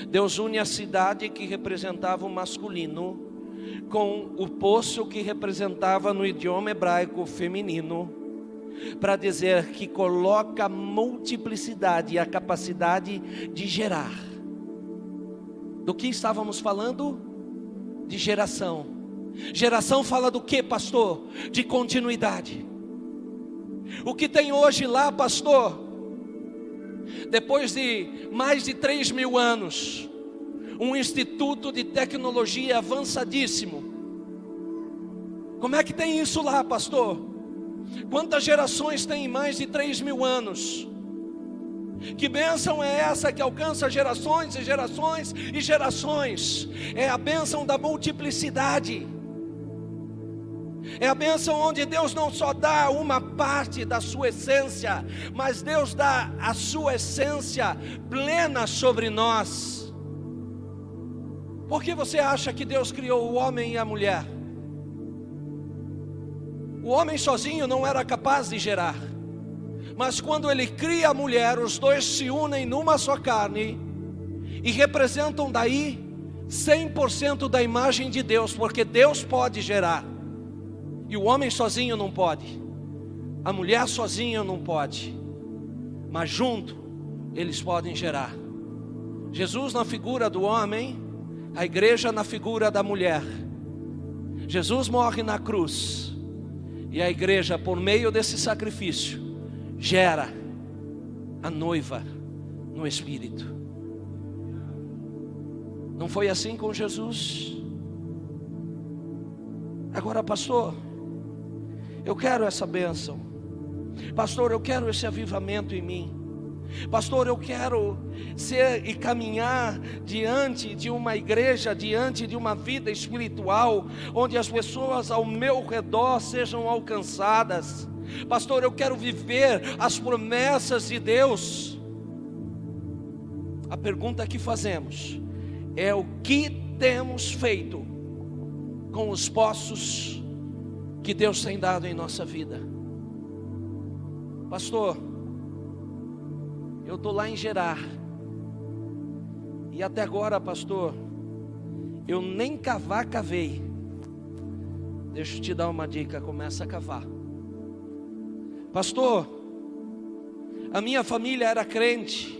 Speaker 1: Deus une a cidade que representava o masculino com o poço que representava no idioma hebraico o feminino, para dizer que coloca a multiplicidade e a capacidade de gerar. Do que estávamos falando? De geração. Geração fala do que, pastor? De continuidade. O que tem hoje lá, pastor? Depois de mais de 3.000 anos, um instituto de tecnologia avançadíssimo. Como é que tem isso lá, pastor? Quantas gerações tem em mais de 3.000 anos? Que bênção é essa que alcança gerações e gerações e gerações? É a bênção da multiplicidade. É a bênção onde Deus não só dá uma parte da sua essência, mas Deus dá a sua essência plena sobre nós. Por que você acha que Deus criou o homem e a mulher? O homem sozinho não era capaz de gerar, mas quando Ele cria a mulher, os dois se unem numa só carne e representam daí 100% da imagem de Deus, porque Deus pode gerar e o homem sozinho não pode, a mulher sozinha não pode, mas junto eles podem gerar. Jesus na figura do homem, a igreja na figura da mulher. Jesus morre na cruz e a igreja, por meio desse sacrifício, gera a noiva no Espírito. Não foi assim com Jesus? Agora, pastor, eu quero essa bênção. Pastor, eu quero esse avivamento em mim. Pastor, eu quero ser e caminhar diante de uma igreja, diante de uma vida espiritual, onde as pessoas ao meu redor sejam alcançadas. Pastor, eu quero viver as promessas de Deus. A pergunta que fazemos é: o que temos feito com os poços que Deus tem dado em nossa vida? Pastor, eu estou lá em Gerar, e até agora, pastor, eu nem cavei. Deixa eu te dar uma dica: começa a cavar. Pastor, a minha família era crente,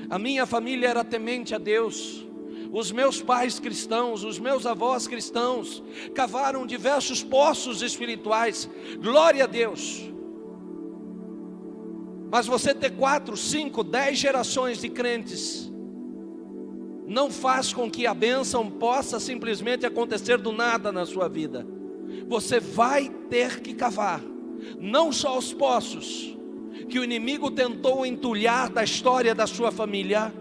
Speaker 1: a minha família era temente a Deus, os meus pais cristãos, os meus avós cristãos, cavaram diversos poços espirituais, glória a Deus. Mas você ter 4, 5, 10 gerações de crentes não faz com que a bênção possa simplesmente acontecer do nada na sua vida. Você vai ter que cavar, não só os poços que o inimigo tentou entulhar da história da sua família,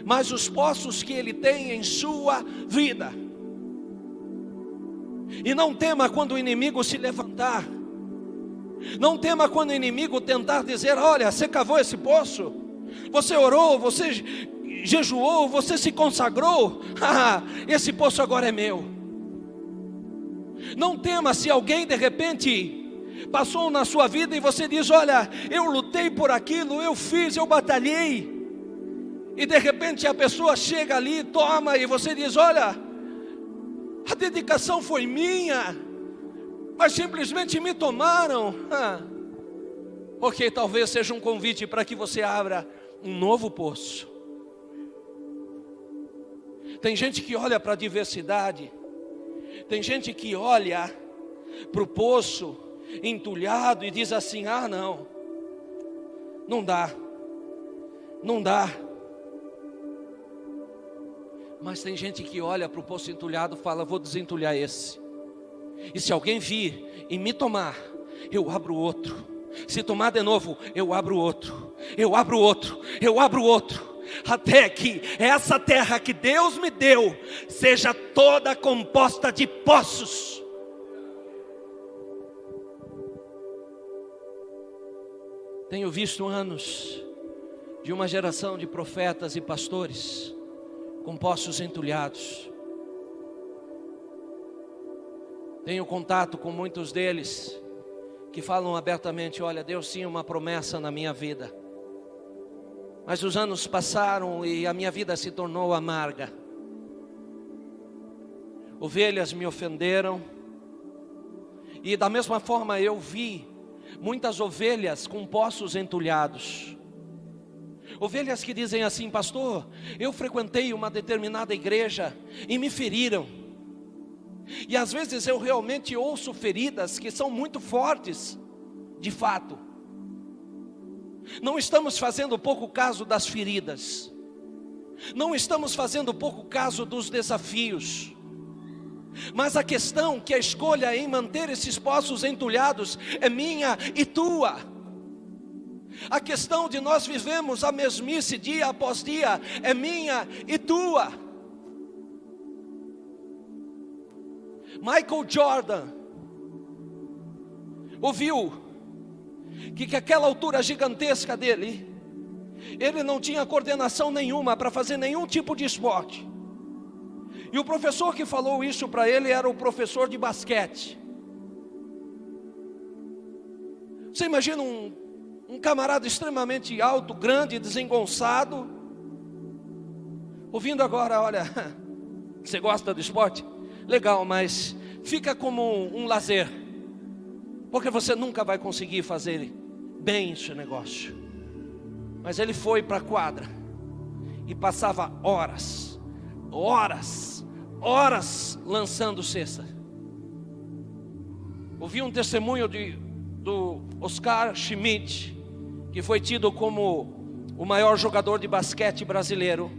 Speaker 1: mas os poços que ele tem em sua vida. E não tema quando o inimigo se levantar. Não tema quando o inimigo tentar dizer: olha, você cavou esse poço, você orou, você jejuou, você se consagrou, esse poço agora é meu. Não tema se alguém de repente passou na sua vida e você diz: olha, eu lutei por aquilo, eu fiz, eu batalhei. E de repente a pessoa chega ali, toma, e você diz: olha, a dedicação foi minha, mas simplesmente me tomaram. Porque talvez seja um convite para que você abra um novo poço. Tem gente que olha para a diversidade, tem gente que olha para o poço entulhado e diz assim: ah, não dá. Mas tem gente que olha para o poço entulhado e fala: vou desentulhar esse, e se alguém vir e me tomar, eu abro outro. Se tomar de novo, eu abro outro, eu abro outro, eu abro outro, até que essa terra que Deus me deu seja toda composta de poços. Tenho visto anos de uma geração de profetas e pastores com poços entulhados. Tenho contato com muitos deles que falam abertamente: olha, Deus tinha uma promessa na minha vida, mas os anos passaram e a minha vida se tornou amarga. Ovelhas me ofenderam, e da mesma forma eu vi muitas ovelhas com poços entulhados. Ovelhas que dizem assim: pastor, eu frequentei uma determinada igreja e me feriram. E às vezes eu realmente ouço feridas que são muito fortes, de fato. Não estamos fazendo pouco caso das feridas, não estamos fazendo pouco caso dos desafios, mas a questão que a escolha em manter esses poços entulhados é minha e tua. A questão de nós vivemos a mesmice dia após dia é minha e tua. Michael Jordan ouviu que aquela altura gigantesca dele, ele não tinha coordenação nenhuma para fazer nenhum tipo de esporte. E o professor que falou isso para ele era o professor de basquete. Você imagina um camarada extremamente alto, grande, desengonçado, ouvindo agora: olha, você gosta do esporte? Legal, mas fica como um lazer, porque você nunca vai conseguir fazer bem esse negócio. Mas ele foi para a quadra e passava horas lançando cesta. Ouvi um testemunho do Oscar Schmidt, que foi tido como o maior jogador de basquete brasileiro.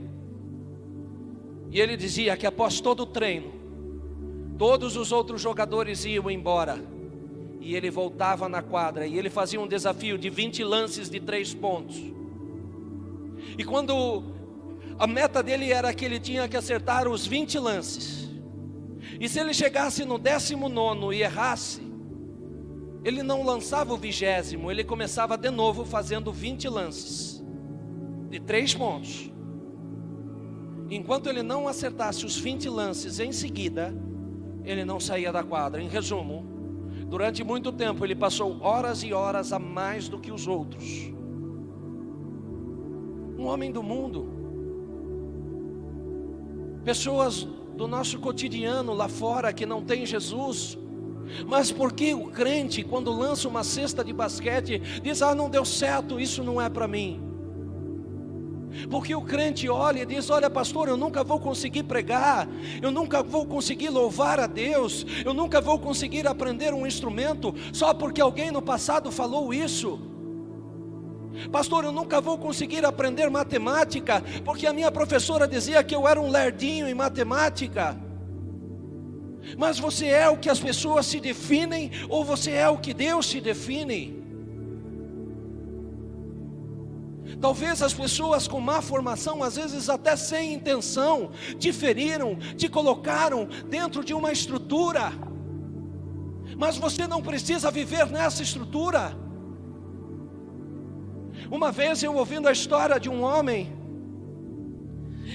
Speaker 1: E ele dizia que após todo o treino, todos os outros jogadores iam embora, e ele voltava na quadra, e ele fazia um desafio de 20 lances de 3 pontos. E quando a meta dele era que ele tinha que acertar os 20 lances, e se ele chegasse no 19º e errasse, ele não lançava o 20º, ele começava de novo fazendo 20 lances de 3 pontos. Enquanto ele não acertasse os 20 lances em seguida, ele não saía da quadra. Em resumo, durante muito tempo ele passou horas e horas a mais do que os outros. Um homem do mundo. Pessoas do nosso cotidiano lá fora que não tem Jesus. Mas por que o crente, quando lança uma cesta de basquete, diz: ah, não deu certo, isso não é para mim? Porque o crente olha e diz: olha, pastor, eu nunca vou conseguir pregar, eu nunca vou conseguir louvar a Deus, eu nunca vou conseguir aprender um instrumento, só porque alguém no passado falou isso. Pastor, eu nunca vou conseguir aprender matemática, porque a minha professora dizia que eu era um lerdinho em matemática. Mas você é o que as pessoas se definem, ou você é o que Deus se define? Talvez as pessoas com má formação, às vezes até sem intenção, te feriram, te colocaram dentro de uma estrutura. Mas você não precisa viver nessa estrutura. Uma vez eu ouvindo a história de um homem,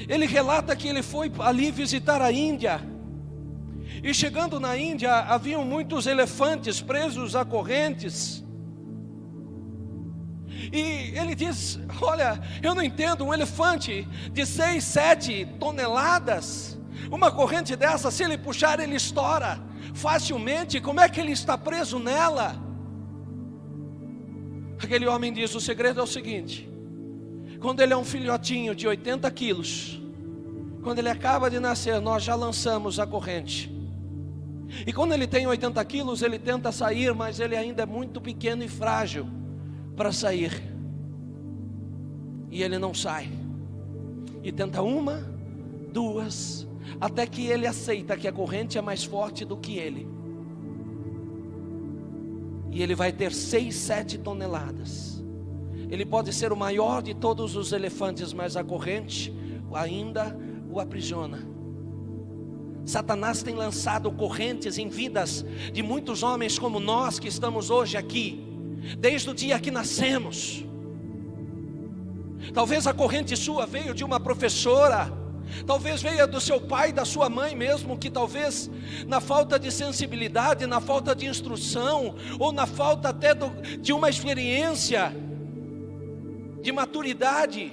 Speaker 1: ele relata que ele foi ali visitar a Índia. E chegando na Índia, haviam muitos elefantes presos a correntes. E ele diz: olha, eu não entendo, um elefante de 6, 7 toneladas, uma corrente dessa, se ele puxar, ele estoura facilmente, como é que ele está preso nela? Aquele homem diz: o segredo é o seguinte: quando ele é um filhotinho de 80 quilos, quando ele acaba de nascer, nós já lançamos a corrente. E quando ele tem 80 quilos, ele tenta sair, mas ele ainda é muito pequeno e frágil para sair. E ele não sai. E tenta uma, duas, até que ele aceita que a corrente é mais forte do que ele. E ele vai ter 6, 7 toneladas. Ele pode ser o maior de todos os elefantes, mas a corrente ainda o aprisiona. Satanás tem lançado correntes em vidas de muitos homens como nós que estamos hoje aqui, desde o dia que nascemos. Talvez a corrente sua veio de uma professora, talvez veio do seu pai, da sua mãe mesmo, que talvez na falta de sensibilidade, na falta de instrução, ou na falta até de uma experiência, de maturidade,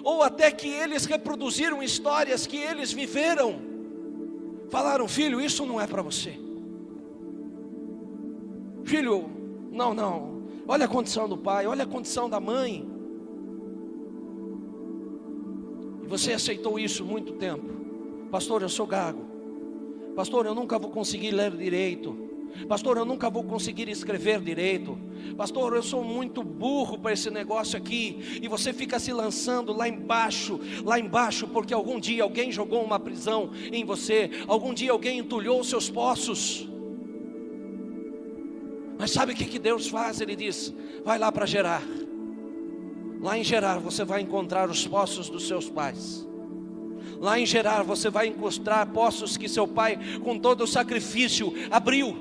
Speaker 1: ou até que eles reproduziram histórias que eles viveram, falaram: filho, isso não é para você. Filho, não, olha a condição do pai, olha a condição da mãe. E você aceitou isso muito tempo. Pastor, eu sou gago. Pastor, eu nunca vou conseguir ler direito. Pastor, eu nunca vou conseguir escrever direito. Pastor, eu sou muito burro para esse negócio aqui. E você fica se lançando lá embaixo, porque algum dia alguém jogou uma prisão em você. Algum dia alguém entulhou os seus poços. Mas sabe o que Deus faz? Ele diz: vai lá para Gerar. Lá em Gerar você vai encontrar os poços dos seus pais. Lá em Gerar você vai encontrar poços que seu pai, com todo o sacrifício, abriu,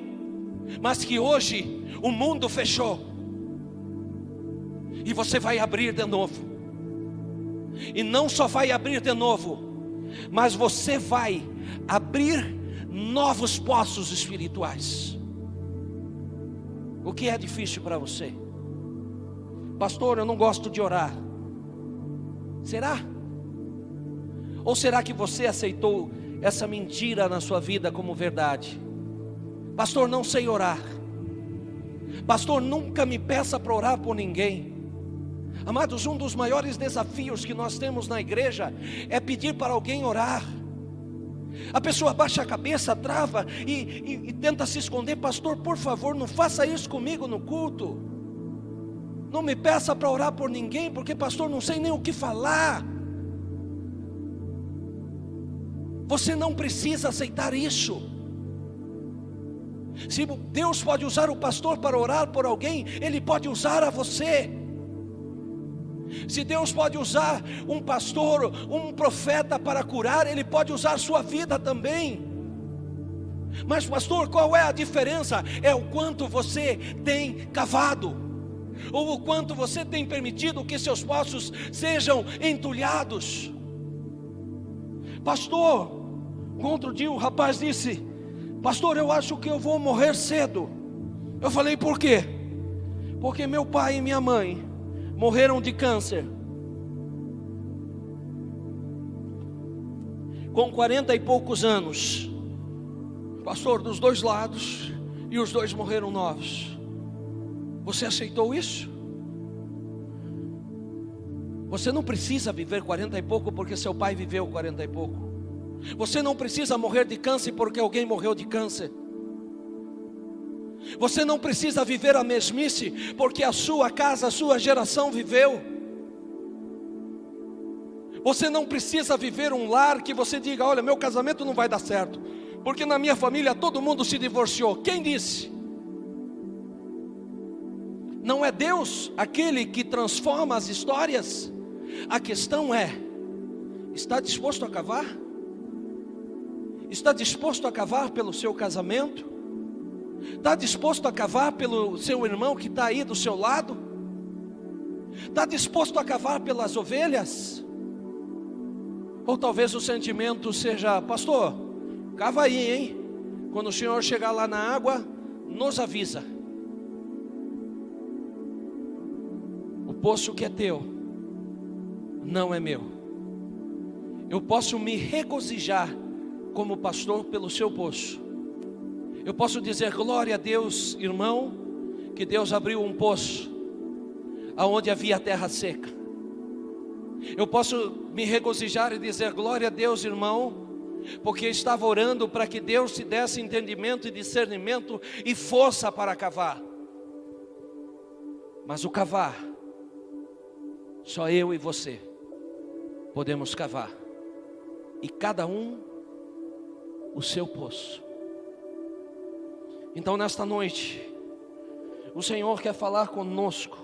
Speaker 1: mas que hoje o mundo fechou. E você vai abrir de novo. E não só vai abrir de novo, mas você vai abrir novos poços espirituais. O que é difícil para você? Pastor, eu não gosto de orar. Será? Ou será que você aceitou essa mentira na sua vida como verdade? Pastor, não sei orar. Pastor, nunca me peça para orar por ninguém. Amados, um dos maiores desafios que nós temos na igreja é pedir para alguém orar. A pessoa baixa a cabeça, trava e tenta se esconder. Pastor, por favor, não faça isso comigo no culto. Não me peça para orar por ninguém, porque pastor, não sei nem o que falar. Você não precisa aceitar isso. Se Deus pode usar o pastor para orar por alguém, Ele pode usar a você. Se Deus pode usar um pastor, um profeta para curar, Ele pode usar sua vida também. Mas pastor, qual é a diferença? É o quanto você tem cavado, ou o quanto você tem permitido que seus poços sejam entulhados. Pastor, outro dia um rapaz disse: pastor, eu acho que eu vou morrer cedo. Eu falei: por quê? Porque meu pai e minha mãe morreram de câncer com 40 e poucos anos. Pastor, dos dois lados, e os dois morreram novos. Você aceitou isso? Você não precisa viver 40 e pouco porque seu pai viveu 40 e pouco. Você não precisa morrer de câncer porque alguém morreu de câncer. Você não precisa viver a mesmice porque a sua casa, a sua geração viveu. Você não precisa viver um lar que você diga: olha, meu casamento não vai dar certo, porque na minha família todo mundo se divorciou. Quem disse? Não é Deus aquele que transforma as histórias? A questão é: está disposto a cavar? Está disposto a cavar pelo seu casamento? Está disposto a cavar pelo seu irmão que está aí do seu lado? Está disposto a cavar pelas ovelhas? Ou talvez o sentimento seja: pastor, cava aí, hein? Quando o Senhor chegar lá na água, nos avisa. O poço que é teu não é meu. Eu posso me regozijar como pastor pelo seu poço. Eu posso dizer glória a Deus, irmão, que Deus abriu um poço aonde havia terra seca. Eu posso me regozijar e dizer glória a Deus, irmão, porque estava orando para que Deus te desse entendimento e discernimento e força para cavar. Mas o cavar, só eu e você podemos cavar, e cada um o seu poço. Então nesta noite, o Senhor quer falar conosco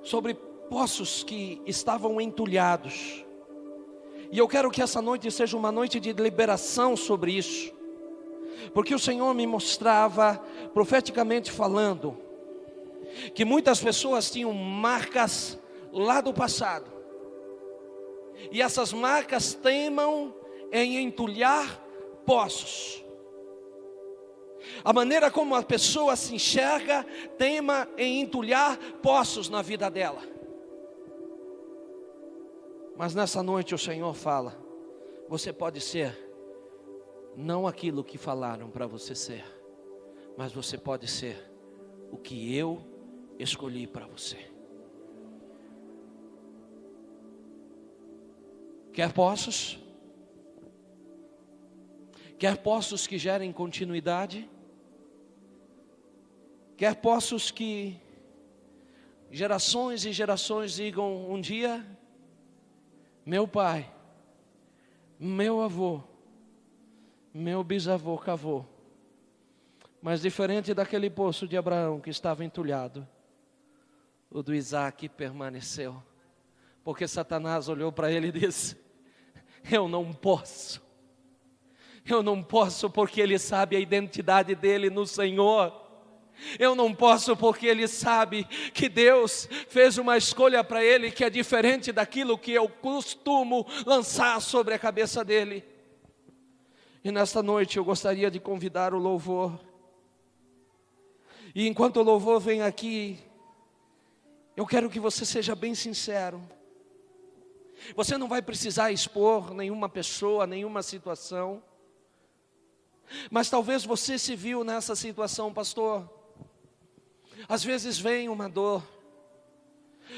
Speaker 1: sobre poços que estavam entulhados. E eu quero que essa noite seja uma noite de liberação sobre isso, porque o Senhor me mostrava, profeticamente falando, que muitas pessoas tinham marcas lá do passado, e essas marcas teimam em entulhar poços. A maneira como a pessoa se enxerga teima em entulhar poços na vida dela. Mas nessa noite o Senhor fala: você pode ser não aquilo que falaram para você ser, mas você pode ser o que eu escolhi para você. Quer poços? Quer poços que gerem continuidade? Quer poços que gerações e gerações digam um dia: meu pai, meu avô, meu bisavô cavou, mas diferente daquele poço de Abraão que estava entulhado, o do Isaac permaneceu, porque Satanás olhou para ele e disse: eu não posso, porque ele sabe a identidade dele no Senhor. Eu não posso porque ele sabe que Deus fez uma escolha para ele que é diferente daquilo que eu costumo lançar sobre a cabeça dele. E nesta noite eu gostaria de convidar o louvor. E enquanto o louvor vem aqui, eu quero que você seja bem sincero. Você não vai precisar expor nenhuma pessoa, nenhuma situação. Mas talvez você se viu nessa situação, pastor. Às vezes vem uma dor,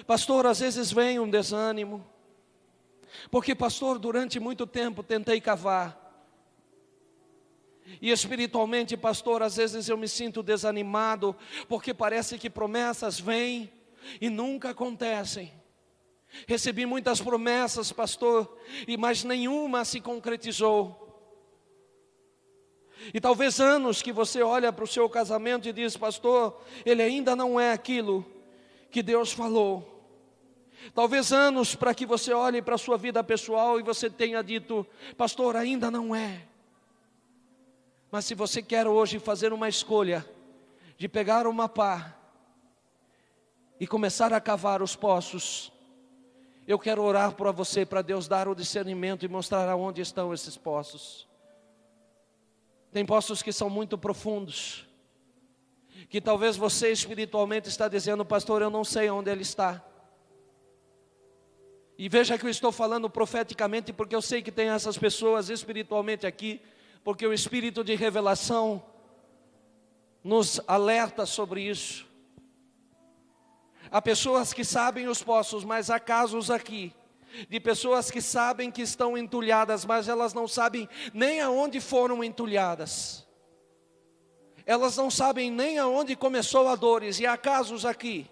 Speaker 1: pastor, às vezes vem um desânimo, porque pastor, durante muito tempo tentei cavar, e espiritualmente, pastor, às vezes eu me sinto desanimado, porque parece que promessas vêm e nunca acontecem. Recebi muitas promessas, pastor, mas nenhuma se concretizou. E talvez anos que você olha para o seu casamento e diz: pastor, ele ainda não é aquilo que Deus falou. Talvez anos para que você olhe para a sua vida pessoal e você tenha dito: pastor, ainda não é. Mas se você quer hoje fazer uma escolha de pegar uma pá e começar a cavar os poços, eu quero orar para você, para Deus dar o discernimento e mostrar aonde estão esses poços. Tem poços que são muito profundos, que talvez você espiritualmente está dizendo: pastor, eu não sei onde ele está. E veja que eu estou falando profeticamente, porque eu sei que tem essas pessoas espiritualmente aqui, porque o Espírito de revelação nos alerta sobre isso. Há pessoas que sabem os poços, mas há casos aqui de pessoas que sabem que estão entulhadas, mas elas não sabem nem aonde foram entulhadas. Elas não sabem nem aonde começou a dores. E há casos aqui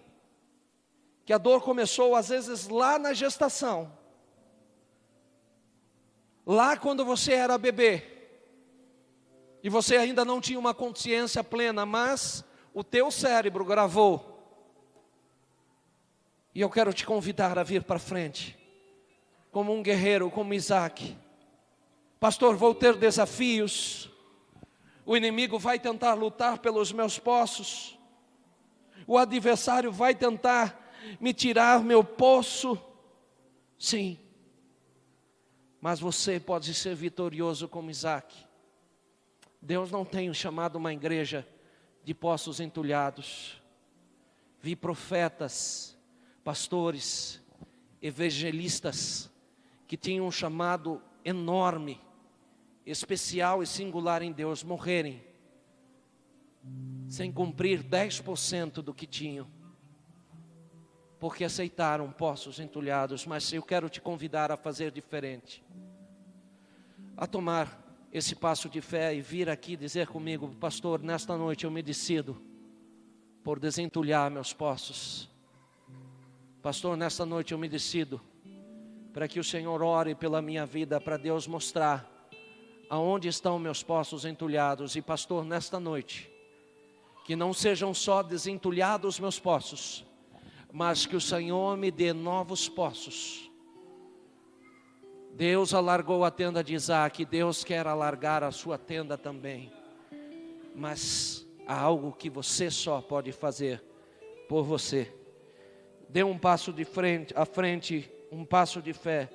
Speaker 1: que a dor começou às vezes lá na gestação, lá quando você era bebê, e você ainda não tinha uma consciência plena, mas o teu cérebro gravou. E eu quero te convidar a vir para frente, como um guerreiro, como Isaac. Pastor, vou ter desafios, o inimigo vai tentar lutar pelos meus poços, o adversário vai tentar me tirar meu poço. Sim, mas você pode ser vitorioso como Isaac. Deus não tem chamado uma igreja de poços entulhados. Vi profetas, pastores, evangelistas que tinham um chamado enorme, especial e singular em Deus, morrerem sem cumprir 10% do que tinham, porque aceitaram poços entulhados. Mas eu quero te convidar a fazer diferente, a tomar esse passo de fé e vir aqui dizer comigo: pastor, nesta noite eu me decido por desentulhar meus poços. Pastor, nesta noite eu me decido para que o Senhor ore pela minha vida, para Deus mostrar aonde estão meus poços entulhados. E pastor, nesta noite, que não sejam só desentulhados meus poços, mas que o Senhor me dê novos poços. Deus alargou a tenda de Isaac, Deus quer alargar a sua tenda também. Mas há algo que você só pode fazer por você. Dê um passo de frente, à frente, um passo de fé,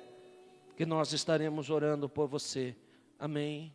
Speaker 1: que nós estaremos orando por você. Amém.